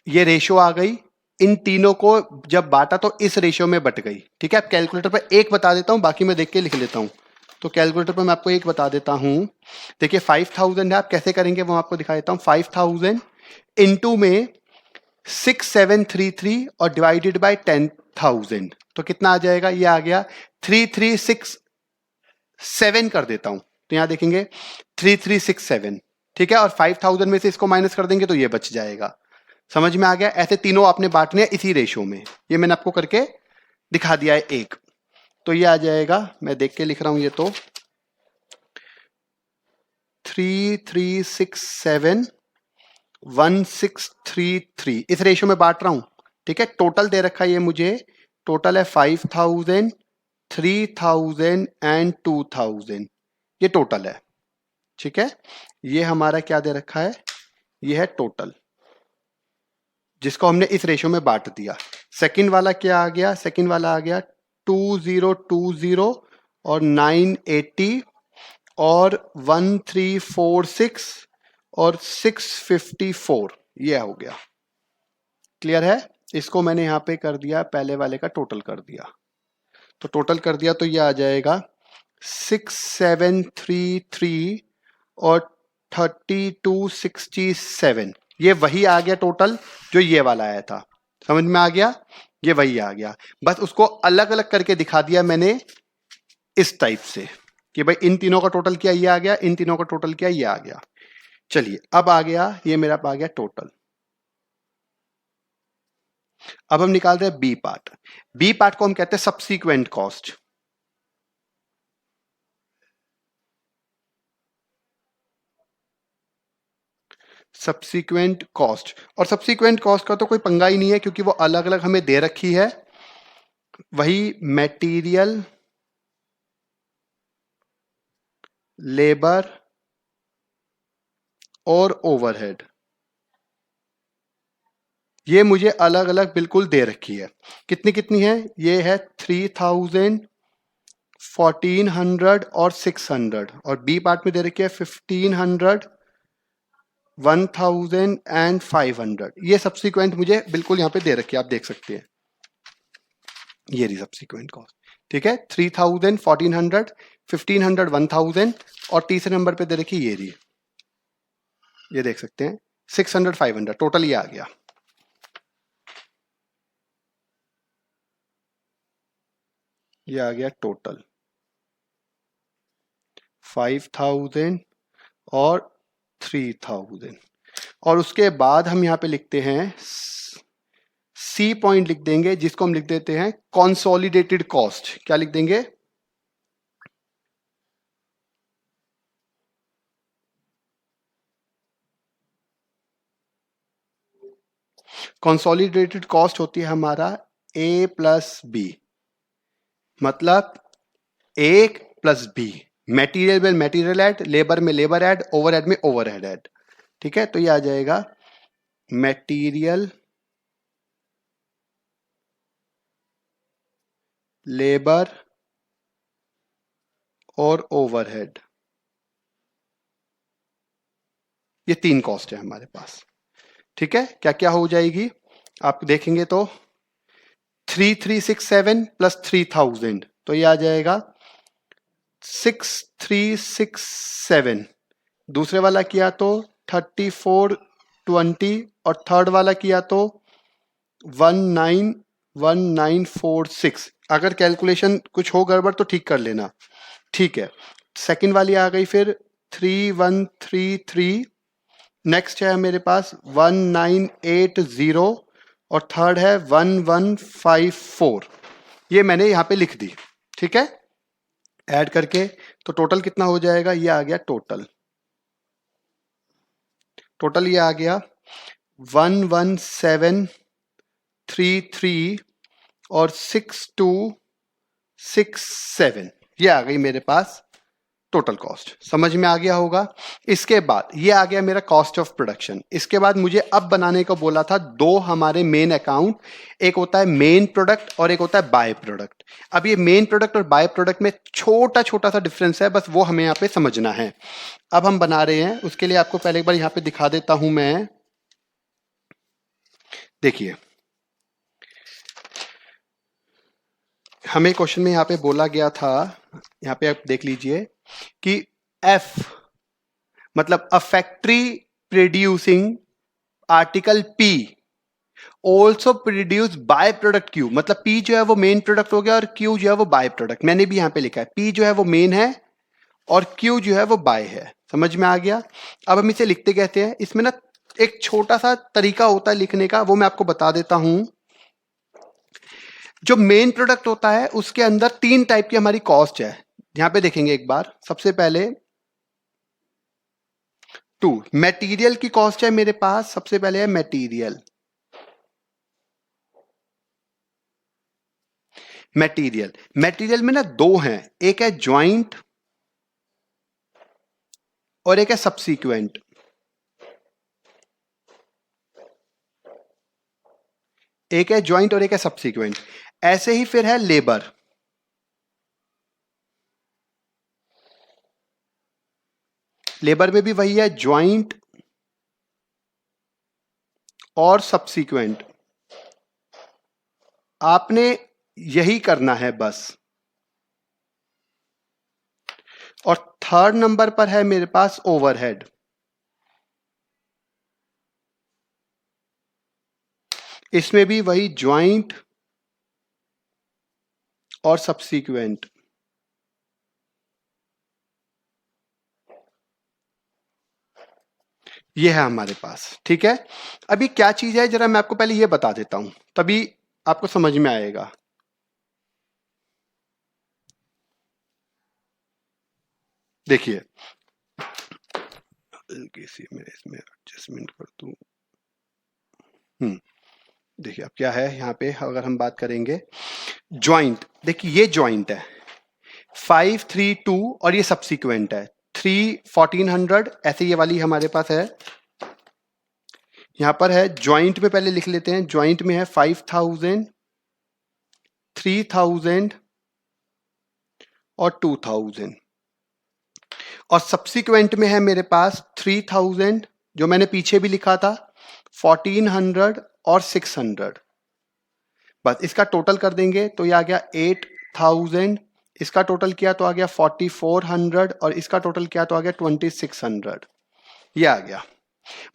ये रेशियो आ गई, इन तीनों को जब बांटा तो इस रेशियो में बट गई। ठीक है, अब कैलकुलेटर पर एक बता देता हूं, बाकी मैं देख के लिख लेता हूं। तो कैलकुलेटर पर मैं आपको एक बता देता हूं, देखिए 5000 है, आप कैसे करेंगे वो आपको दिखा देता हूं। 5000 इंटू में 6733 और डिवाइडेड बाय 10,000, तो कितना आ जाएगा, ये आ गया 3367 कर देता हूं, तो यहां देखेंगे 3367। ठीक है, और 5000 में से इसको माइनस कर देंगे तो ये बच जाएगा। समझ में आ गया, ऐसे तीनों आपने बांटने हैं इसी रेशियो में, ये मैंने आपको करके दिखा दिया है एक। तो ये आ जाएगा, मैं देख के लिख रहा हूं, ये तो 3367 1633 इस रेशियो में बांट रहा हूं। ठीक है, टोटल दे रखा है ये मुझे, टोटल है 5000, 3000 एंड 2000, ये टोटल है। ठीक है, ये हमारा क्या दे रखा है, ये है टोटल, जिसको हमने इस रेशियो में बांट दिया। सेकंड वाला क्या आ गया, सेकंड वाला आ गया 2020 और 980 और 1346 और 654, ये हो गया। क्लियर है, इसको मैंने यहां पे कर दिया, पहले वाले का टोटल कर दिया, तो टोटल कर दिया तो ये आ जाएगा 6733 और 3267, ये वही आ गया टोटल जो ये वाला आया था। समझ में आ गया, ये वही आ गया, बस उसको अलग अलग करके दिखा दिया मैंने इस टाइप से कि भाई इन तीनों का टोटल क्या ये आ गया, इन तीनों का टोटल क्या ये आ गया। चलिए अब आ गया, ये मेरा आ गया टोटल। अब हम निकाल रहे हैं बी पार्ट। बी पार्ट को हम कहते हैं सब्सीक्वेंट कॉस्ट। सब्सीक्वेंट कॉस्ट, और सब्सीक्वेंट कॉस्ट का तो कोई पंगा ही नहीं है क्योंकि वो अलग अलग हमें दे रखी है, वही मटेरियल, लेबर और ओवरहेड। ये मुझे अलग अलग बिल्कुल दे रखी है। कितनी कितनी है? ये है 3000, 1400 और 600, और बी पार्ट में दे रखी है 1500, 1000 एंड 500। ये सब्सिक्वेंट मुझे बिल्कुल यहाँ पे दे रखी है, आप देख सकते हैं। ये रही सब्सिक्वेंट कॉस्ट, ठीक है। 3000, 1400, 1500, 1000, और तीसरे नंबर पे दे रखी ये रही, ये देख सकते हैं 600, 500, टोटल ये आ गया। ये आ गया टोटल 5000 और 3000। और उसके बाद हम यहाँ पे लिखते हैं सी पॉइंट लिख देंगे, जिसको हम लिख देते हैं कंसोलिडेटेड कॉस्ट। क्या लिख देंगे? कंसोलिडेटेड कॉस्ट होती है हमारा ए प्लस बी, मतलब ए प्लस बी। मटेरियल में मटेरियल ऐड, लेबर में लेबर ऐड, ओवरहेड में ओवरहेड ऐड, ठीक है। तो ये आ जाएगा मटेरियल, लेबर और ओवरहेड। ये तीन कॉस्ट है हमारे पास, ठीक है। क्या क्या हो जाएगी आप देखेंगे तो 3367 प्लस 3000, तो ये आ जाएगा 6367। दूसरे वाला किया तो 3420, और थर्ड वाला किया तो 191946। अगर कैलकुलेशन कुछ हो गड़बड़ तो ठीक कर लेना, ठीक है। सेकंड वाली आ गई फिर 3133। नेक्स्ट है मेरे पास 1980, और थर्ड है 1154। ये मैंने यहाँ पे लिख दी, ठीक है। ऐड करके तो टोटल कितना हो जाएगा? ये आ गया टोटल, टोटल ये आ गया 11733 और 6267। ये आ गई मेरे पास टोटल कॉस्ट। समझ में आ गया होगा। इसके बाद ये आ गया मेरा कॉस्ट ऑफ प्रोडक्शन। इसके बाद मुझे अब बनाने को बोला था दो हमारे मेन अकाउंट, एक होता है मेन प्रोडक्ट और एक होता है बाय प्रोडक्ट। अब ये मेन प्रोडक्ट और बाय प्रोडक्ट में छोटा छोटा सा डिफरेंस है, बस वो हमें यहाँ पे समझना है। अब हम बना रहे हैं, उसके लिए आपको पहले एक बार यहाँ पे दिखा देता हूं मैं। देखिए, हमें क्वेश्चन में यहाँ पे बोला गया था, यहाँ पे आप देख लीजिए कि एफ मतलब a factory producing article P also produce by product Q, मतलब पी जो है वो मेन प्रोडक्ट हो गया और क्यू जो है वो बाय प्रोडक्ट। मैंने भी यहां पे लिखा है पी जो है वो मेन है और क्यू जो है वो बाय है। समझ में आ गया। अब हम इसे लिखते कहते हैं, इसमें ना एक छोटा सा तरीका होता है लिखने का, वो मैं आपको बता देता हूं। जो मेन प्रोडक्ट होता है उसके अंदर तीन टाइप की हमारी कॉस्ट है। यहां पे देखेंगे एक बार, सबसे पहले टू मटेरियल की कॉस्ट है मेरे पास। सबसे पहले है मटेरियल, मटेरियल मटेरियल में ना दो हैं, एक है ज्वाइंट और एक है सब्सीक्वेंट। एक है ज्वाइंट और एक है सब्सीक्वेंट। ऐसे ही फिर है लेबर, लेबर में भी वही है, ज्वाइंट और सब्सीक्वेंट। आपने यही करना है बस। और थर्ड नंबर पर है मेरे पास ओवरहेड। इसमें भी वही ज्वाइंट और सब्सीक्वेंट। ये है हमारे पास, ठीक है। अभी क्या चीज है जरा मैं आपको पहले ये बता देता हूं, तभी आपको समझ में आएगा। देखिए, मैं इसमें एडजस्टमेंट कर दूं। देखिए अब क्या है यहाँ पे, अगर हम बात करेंगे ज्वाइंट, देखिए ये ज्वाइंट है 532 और ये सब्सीक्वेंट है 3 1400। ऐसे ये वाली हमारे पास है, यहां पर है ज्वाइंट में, पहले लिख लेते हैं। ज्वाइंट में है 5000, 3000 और 2000। और सब्सिक्वेंट में है मेरे पास 3000, जो मैंने पीछे भी लिखा था, 1400 और 600। बस इसका टोटल कर देंगे तो ये आ गया 8000। इसका टोटल किया तो आ गया 4400 और इसका टोटल किया तो आ गया 2600। ये आ गया।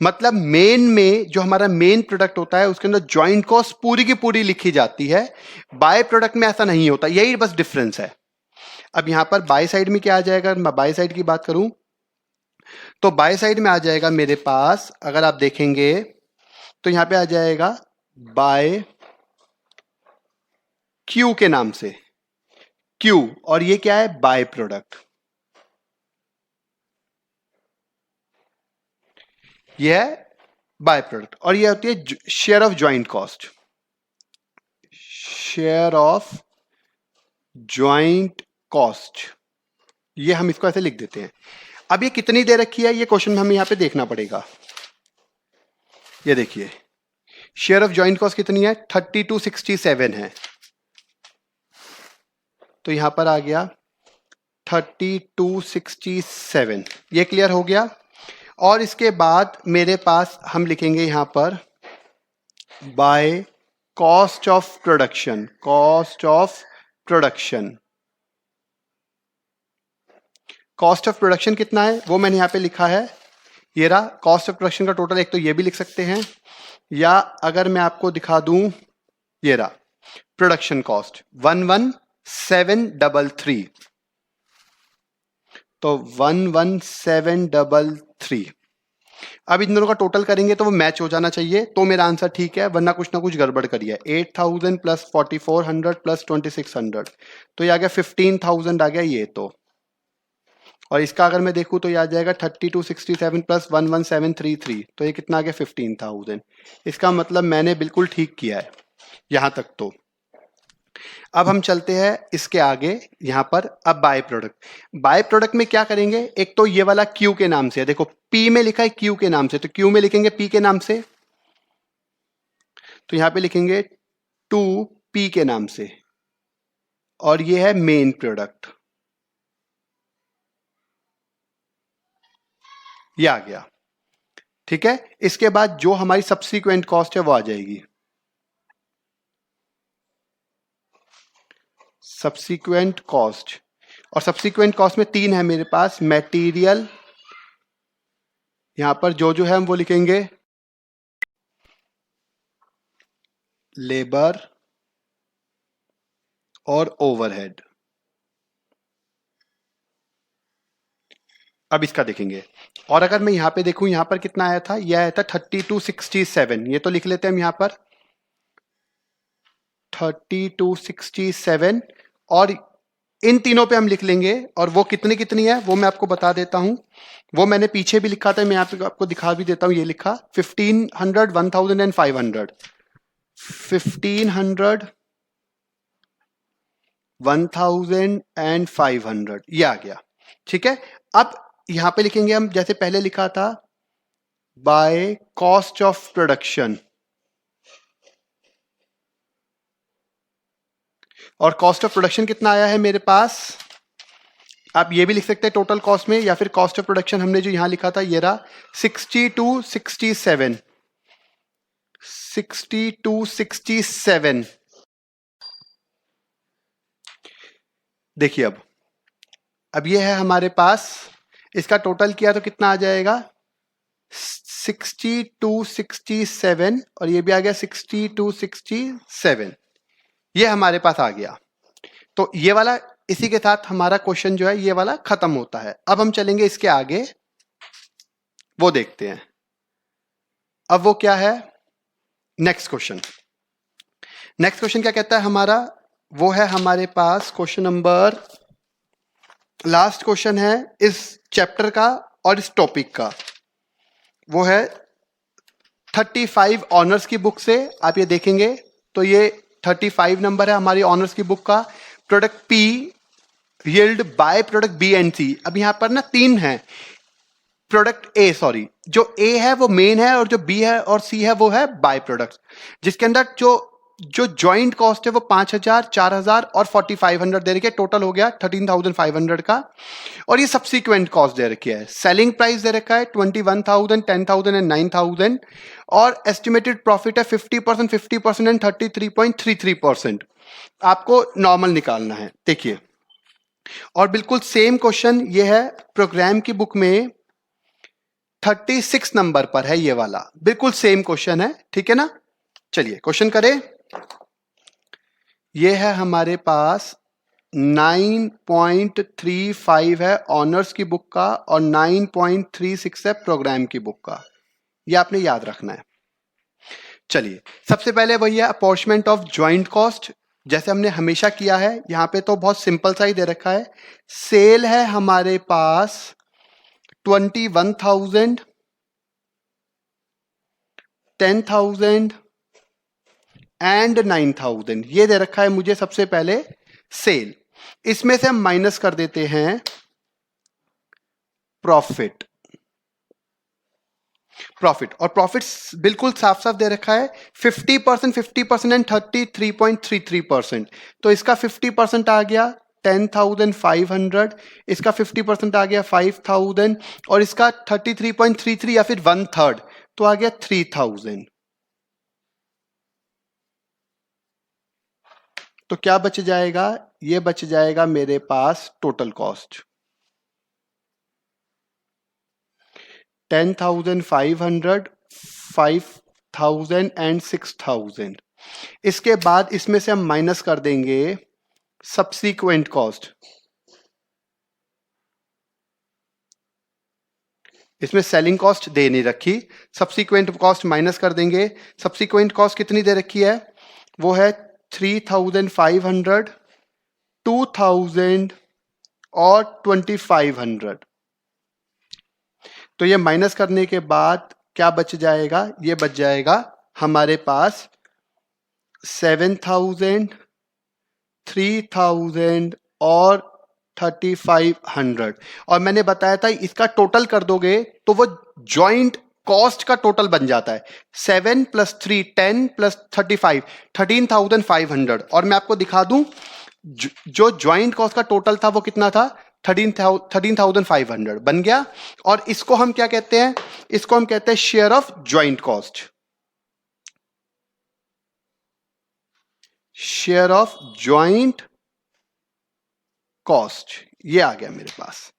मतलब मेन में जो हमारा मेन प्रोडक्ट होता है उसके अंदर ज्वाइंट कॉस्ट पूरी की पूरी लिखी जाती है। बाय प्रोडक्ट में ऐसा नहीं होता, यही बस डिफरेंस है। अब यहां पर बाय साइड में क्या आ जाएगा, मैं बाय साइड की बात करूं तो बाय साइड में आ जाएगा मेरे पास, अगर आप देखेंगे तो यहां पे आ जाएगा बाय क्यू के नाम से, क्यू, और ये क्या है, बाय प्रोडक्ट। ये है बाय प्रोडक्ट और ये होती है share of joint cost, share of joint cost. ये हम इसको ऐसे लिख देते हैं। अब ये कितनी दे रखी है, ये क्वेश्चन में हमें यहां पे देखना पड़ेगा। ये देखिए शेयर ऑफ ज्वाइंट कॉस्ट कितनी है, 3267 है। तो यहां पर आ गया 3267। ये क्लियर हो गया। और इसके बाद मेरे पास हम लिखेंगे यहां पर by cost of production, cost of production. Cost of production कितना है वो मैंने यहां पे लिखा है, ये रहा कॉस्ट ऑफ प्रोडक्शन का टोटल। एक तो ये भी लिख सकते हैं, या अगर मैं आपको दिखा दूं, ये रहा प्रोडक्शन कॉस्ट 11733। तो 11733। अब इन दोनों का टोटल करेंगे तो वो मैच हो जाना चाहिए, तो मेरा आंसर ठीक है, वरना कुछ ना कुछ गड़बड़ करी है। 8000 प्लस 4400 प्लस 2600, तो ये आ गया 15000 आ गया ये तो। और इसका अगर मैं देखूं तो ये आ जाएगा 3267 प्लस 11733, तो ये कितना आ गया 15000। इसका मतलब मैंने बिल्कुल ठीक किया है यहां तक तो। अब हम चलते हैं इसके आगे, यहां पर अब बाय प्रोडक्ट। बाय प्रोडक्ट में क्या करेंगे, एक तो ये वाला क्यू के नाम से है, देखो पी में लिखा है क्यू के नाम से, तो क्यू में लिखेंगे पी के नाम से, तो यहां पे लिखेंगे 2P के नाम से। और ये है मेन प्रोडक्ट, ये आ गया। ठीक है, इसके बाद जो हमारी सब्सिक्वेंट कॉस्ट है वो आ जाएगी। सब्सिक्वेंट कॉस्ट, और सब्सिक्वेंट कॉस्ट में 3 है मेरे पास, मटेरियल, यहां पर जो है हम वो लिखेंगे लेबर और ओवरहेड। अब इसका देखेंगे, और अगर मैं यहां पे देखूं, यहां पर कितना आया था, यह आया था 3267। ये तो लिख लेते हैं हम यहां पर 3267, और इन तीनों पे हम लिख लेंगे, और वो कितनी कितनी है वो मैं आपको बता देता हूं। वो मैंने पीछे भी लिखा था, मैं यहां पे आपको दिखा भी देता हूं। ये लिखा 1500, 1000 एंड 500, 1500, 1000 एंड 500, ये आ गया। ठीक है, अब यहां पे लिखेंगे हम जैसे पहले लिखा था, बाय कॉस्ट ऑफ प्रोडक्शन। और कॉस्ट ऑफ प्रोडक्शन कितना आया है मेरे पास, आप ये भी लिख सकते हैं टोटल कॉस्ट में, या फिर कॉस्ट ऑफ प्रोडक्शन हमने जो यहां लिखा था ये रहा 6267, 6267। देखिए अब ये है हमारे पास, इसका टोटल किया तो कितना आ जाएगा 6267, और ये भी आ गया 6267। ये हमारे पास आ गया। तो ये वाला, इसी के साथ हमारा क्वेश्चन जो है ये वाला खत्म होता है। अब हम चलेंगे इसके आगे, वो देखते हैं। अब वो क्या है, नेक्स्ट क्वेश्चन। नेक्स्ट क्वेश्चन क्या कहता है हमारा, वो है हमारे पास क्वेश्चन नंबर, लास्ट क्वेश्चन है इस चैप्टर का और इस टॉपिक का। वो है 35 ऑनर्स की बुक से। आप ये देखेंगे तो ये 35 नंबर है हमारी ऑनर्स की बुक का। Product P yield by product B and C. अब यहां पर ना 3 है, प्रोडक्ट ए, सॉरी, जो ए है वो मेन है और जो बी है और सी है वो है बाय प्रोडक्ट्स, जिसके अंदर जो जो ज्वाइंट कॉस्ट है वो 5,000, 4,000 और 4,500 दे रखी है, टोटल हो गया 13,500 का। और ये सब्सिक्वेंट कॉस्ट दे रखी है, सेलिंग प्राइस दे रखा है 21,000, 10,000 एंड 9,000, और एस्टिमेटेड प्रॉफिट है 50%, 50% एंड 33.33%। आपको नॉर्मल निकालना है। देखिए, और बिल्कुल सेम क्वेश्चन ये है प्रोग्राम की बुक में 36 नंबर पर है, ये वाला बिल्कुल सेम क्वेश्चन है, ठीक है ना। चलिए क्वेश्चन करें। ये है हमारे पास 9.35 है ऑनर्स की बुक का और 9.36 है प्रोग्राम की बुक का, ये आपने याद रखना है। चलिए, सबसे पहले वही है अपॉर्चमेंट ऑफ ज्वाइंट कॉस्ट, जैसे हमने हमेशा किया है। यहां पे तो बहुत सिंपल सा ही दे रखा है। सेल है हमारे पास 21,000, 10,000 एंड 9,000, ये दे रखा है मुझे सबसे पहले सेल। इसमें से हम माइनस कर देते हैं प्रॉफिट। और प्रॉफिट बिल्कुल साफ साफ दे रखा है 50%, 50% एंड 33.33%। तो इसका 50% आ गया 10,500, इसका 50% आ गया 5,000, और इसका 33.33 या फिर 1/3 तो आ गया 3,000। तो क्या बच जाएगा? ये बच जाएगा मेरे पास टोटल कॉस्ट 10,500, 5,000 एंड 6,000। इसके बाद इसमें से हम माइनस कर देंगे सब्सीक्वेंट कॉस्ट। इसमें सेलिंग कॉस्ट दे नहीं रखी, सब्सीक्वेंट कॉस्ट माइनस कर देंगे। सब्सीक्वेंट कॉस्ट कितनी दे रखी है? वो है 3,500, 2,000 और 2,500। तो ये माइनस करने के बाद क्या बच जाएगा? ये बच जाएगा हमारे पास 7,000, 3,000 और 3,500। और मैंने बताया था इसका टोटल कर दोगे तो वो जॉइंट कॉस्ट का टोटल बन जाता है 7 + 3 10 + 35 13,500। और मैं आपको दिखा दूं जो ज्वाइंट कॉस्ट का टोटल था वो कितना था? 13,500 बन गया। और इसको हम क्या कहते हैं? इसको हम कहते हैं share of joint cost. Share of joint cost, ये आ गया मेरे पास,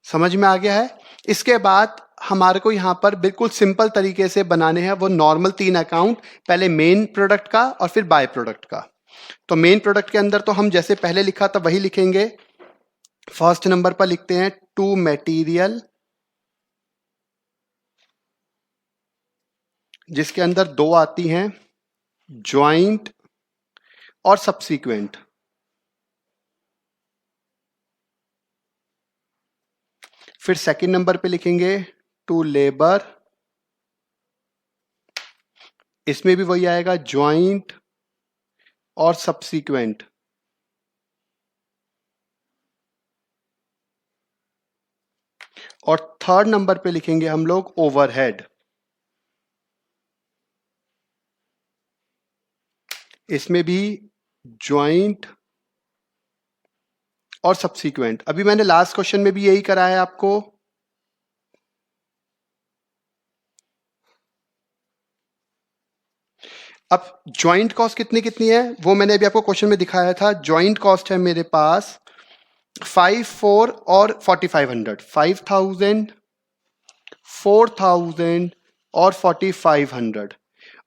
समझ में आ गया है। इसके बाद हमारे को यहां पर बिल्कुल सिंपल तरीके से बनाने हैं वो नॉर्मल 3 अकाउंट, पहले मेन प्रोडक्ट का और फिर बाय प्रोडक्ट का। तो मेन प्रोडक्ट के अंदर तो हम जैसे पहले लिखा था वही लिखेंगे। फर्स्ट नंबर पर लिखते हैं टू मटेरियल, जिसके अंदर 2 आती हैं ज्वाइंट और सब्सीक्वेंट। फिर सेकंड नंबर पे लिखेंगे टू लेबर, इसमें भी वही आएगा ज्वाइंट और सब्सीक्वेंट। और थर्ड नंबर पे लिखेंगे हम लोग ओवरहेड, इसमें भी ज्वाइंट और सब्सीक्वेंट। अभी मैंने लास्ट क्वेश्चन में भी यही कराया आपको। अब ज्वाइंट कॉस्ट कितनी कितनी है वो मैंने अभी आपको क्वेश्चन में दिखाया था। ज्वाइंट कॉस्ट है मेरे पास 5, 4 और 4,500, 5,000, 4,000 और 4,500।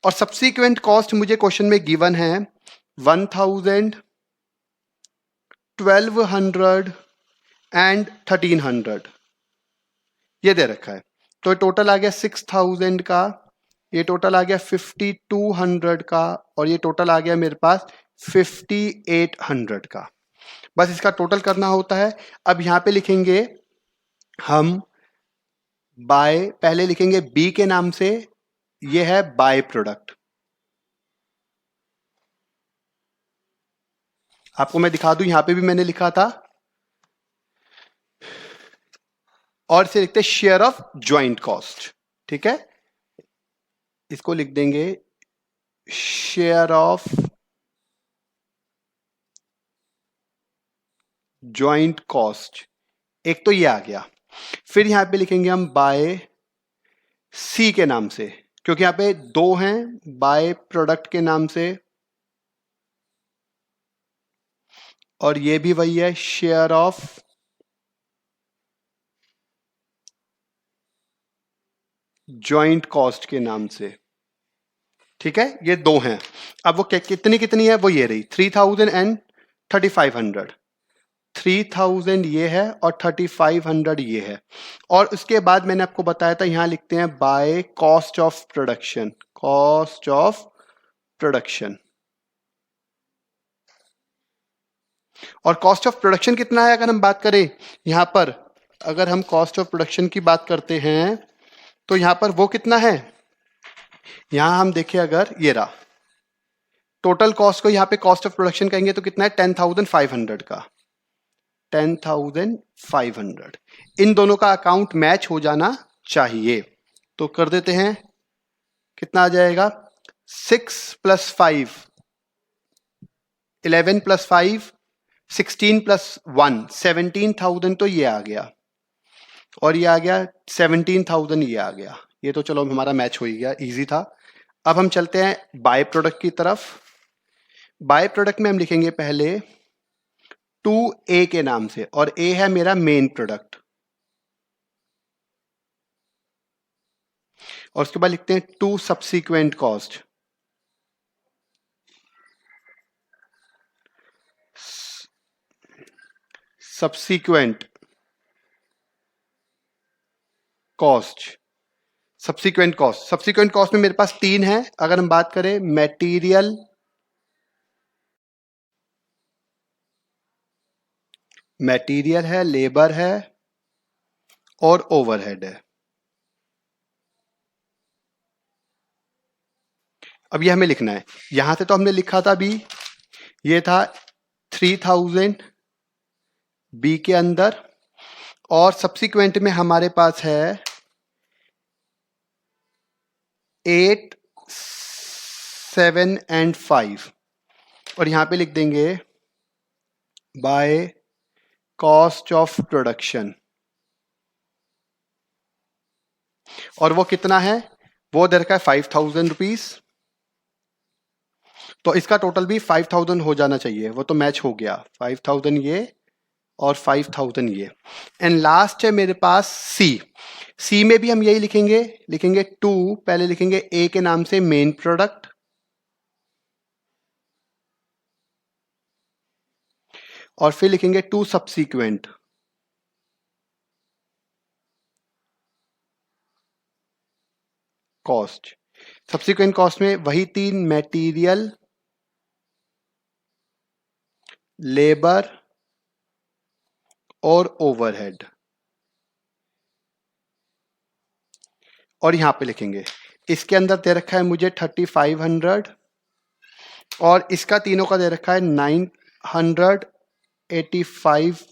और सब्सीक्वेंट कॉस्ट मुझे क्वेश्चन में गिवन है 1,000, 1,200 एंड 1,300, ये दे रखा है। तो टोटल आ गया 6,000 का, ये टोटल आ गया 5,200 का, और ये टोटल आ गया मेरे पास 5,800 का। बस इसका टोटल करना होता है। अब यहां पे लिखेंगे हम बाय, पहले लिखेंगे बी के नाम से, ये है बाय प्रोडक्ट। आपको मैं दिखा दूं, यहां पे भी मैंने लिखा था। और इसे लिखते हैं शेयर ऑफ ज्वाइंट कॉस्ट। ठीक है, इसको लिख देंगे शेयर ऑफ जॉइंट कॉस्ट, एक तो ये आ गया। फिर यहां पे लिखेंगे हम बाय सी के नाम से, क्योंकि यहां पे दो हैं, बाय प्रोडक्ट के नाम से, और ये भी वही है शेयर ऑफ जॉइंट कॉस्ट के नाम से। ठीक है, ये दो हैं। अब वो कितनी कितनी है, वो ये रही 3000 एंड 3500। 3000 ये है और 3500 ये है। और उसके बाद मैंने आपको बताया था, यहां लिखते हैं by cost of production, cost of production. और कॉस्ट ऑफ प्रोडक्शन कितना है, अगर हम बात करें यहां पर, अगर हम कॉस्ट ऑफ प्रोडक्शन की बात करते हैं तो यहां पर वो कितना है, यहां हम देखें अगर ये रहा, टोटल कॉस्ट को यहां पे कॉस्ट ऑफ प्रोडक्शन कहेंगे तो कितना है 10,500 का, 10,500। इन दोनों का अकाउंट मैच हो जाना चाहिए, तो कर देते हैं, कितना आ जाएगा 6 + 5 11 + 5 16 + 1 17,000, तो ये आ गया, और ये आ गया 17,000, ये आ गया। ये तो चलो हमारा मैच हो ही गया, इजी था। अब हम चलते हैं बाय प्रोडक्ट की तरफ। बाय प्रोडक्ट में हम लिखेंगे पहले 2A के नाम से, और A है मेरा मेन प्रोडक्ट, और उसके बाद लिखते हैं 2 subsequent cost, subsequent cost, subsequent cost. Subsequent cost में मेरे पास 3 है। अगर हम बात करें मटेरियल, मटेरियल है, लेबर है और ओवरहेड है। अब ये हमें लिखना है, यहां से तो हमने लिखा था अभी, ये था 3000 बी के अंदर, और सब्सिक्वेंट में हमारे पास है 8 7 एंड 5, और यहां पे लिख देंगे बाय कॉस्ट ऑफ प्रोडक्शन, और वो कितना है, वो दे रखा है 5,000 रुपीज, तो इसका टोटल भी 5,000 हो जाना चाहिए, वो तो मैच हो गया, 5,000 ये और 5,000 ये। एंड लास्ट है मेरे पास सी। सी में भी हम यही लिखेंगे, लिखेंगे 2, पहले लिखेंगे ए के नाम से मेन प्रोडक्ट, और फिर लिखेंगे 2 सब्सीक्वेंट, कॉस्ट। सब्सीक्वेंट कॉस्ट में वही 3, मटेरियल, लेबर और ओवरहेड, और यहां पे लिखेंगे, इसके अंदर दे रखा है मुझे 3,500, और इसका तीनों का दे रखा है 985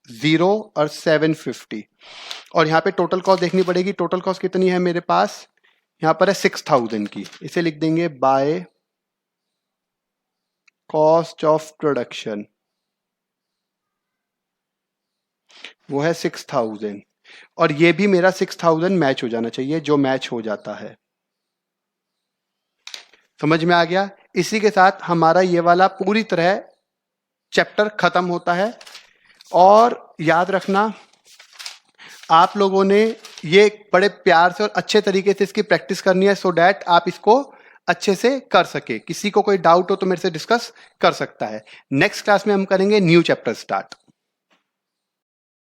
0 और 750, और यहां पे टोटल कॉस्ट देखनी पड़ेगी। टोटल कॉस्ट कितनी है मेरे पास, यहां पर है 6,000 की, इसे लिख देंगे बाय कॉस्ट ऑफ प्रोडक्शन, वो है 6,000, और ये भी मेरा 6,000 मैच हो जाना चाहिए, जो मैच हो जाता है। समझ में आ गया। इसी के साथ हमारा ये वाला पूरी तरह चैप्टर खत्म होता है। और याद रखना, आप लोगों ने ये बड़े प्यार से और अच्छे तरीके से इसकी प्रैक्टिस करनी है, सो डैट आप इसको अच्छे से कर सके। किसी को कोई डाउट हो तो मेरे से डिस्कस कर सकता है। नेक्स्ट क्लास में हम करेंगे न्यू चैप्टर स्टार्ट।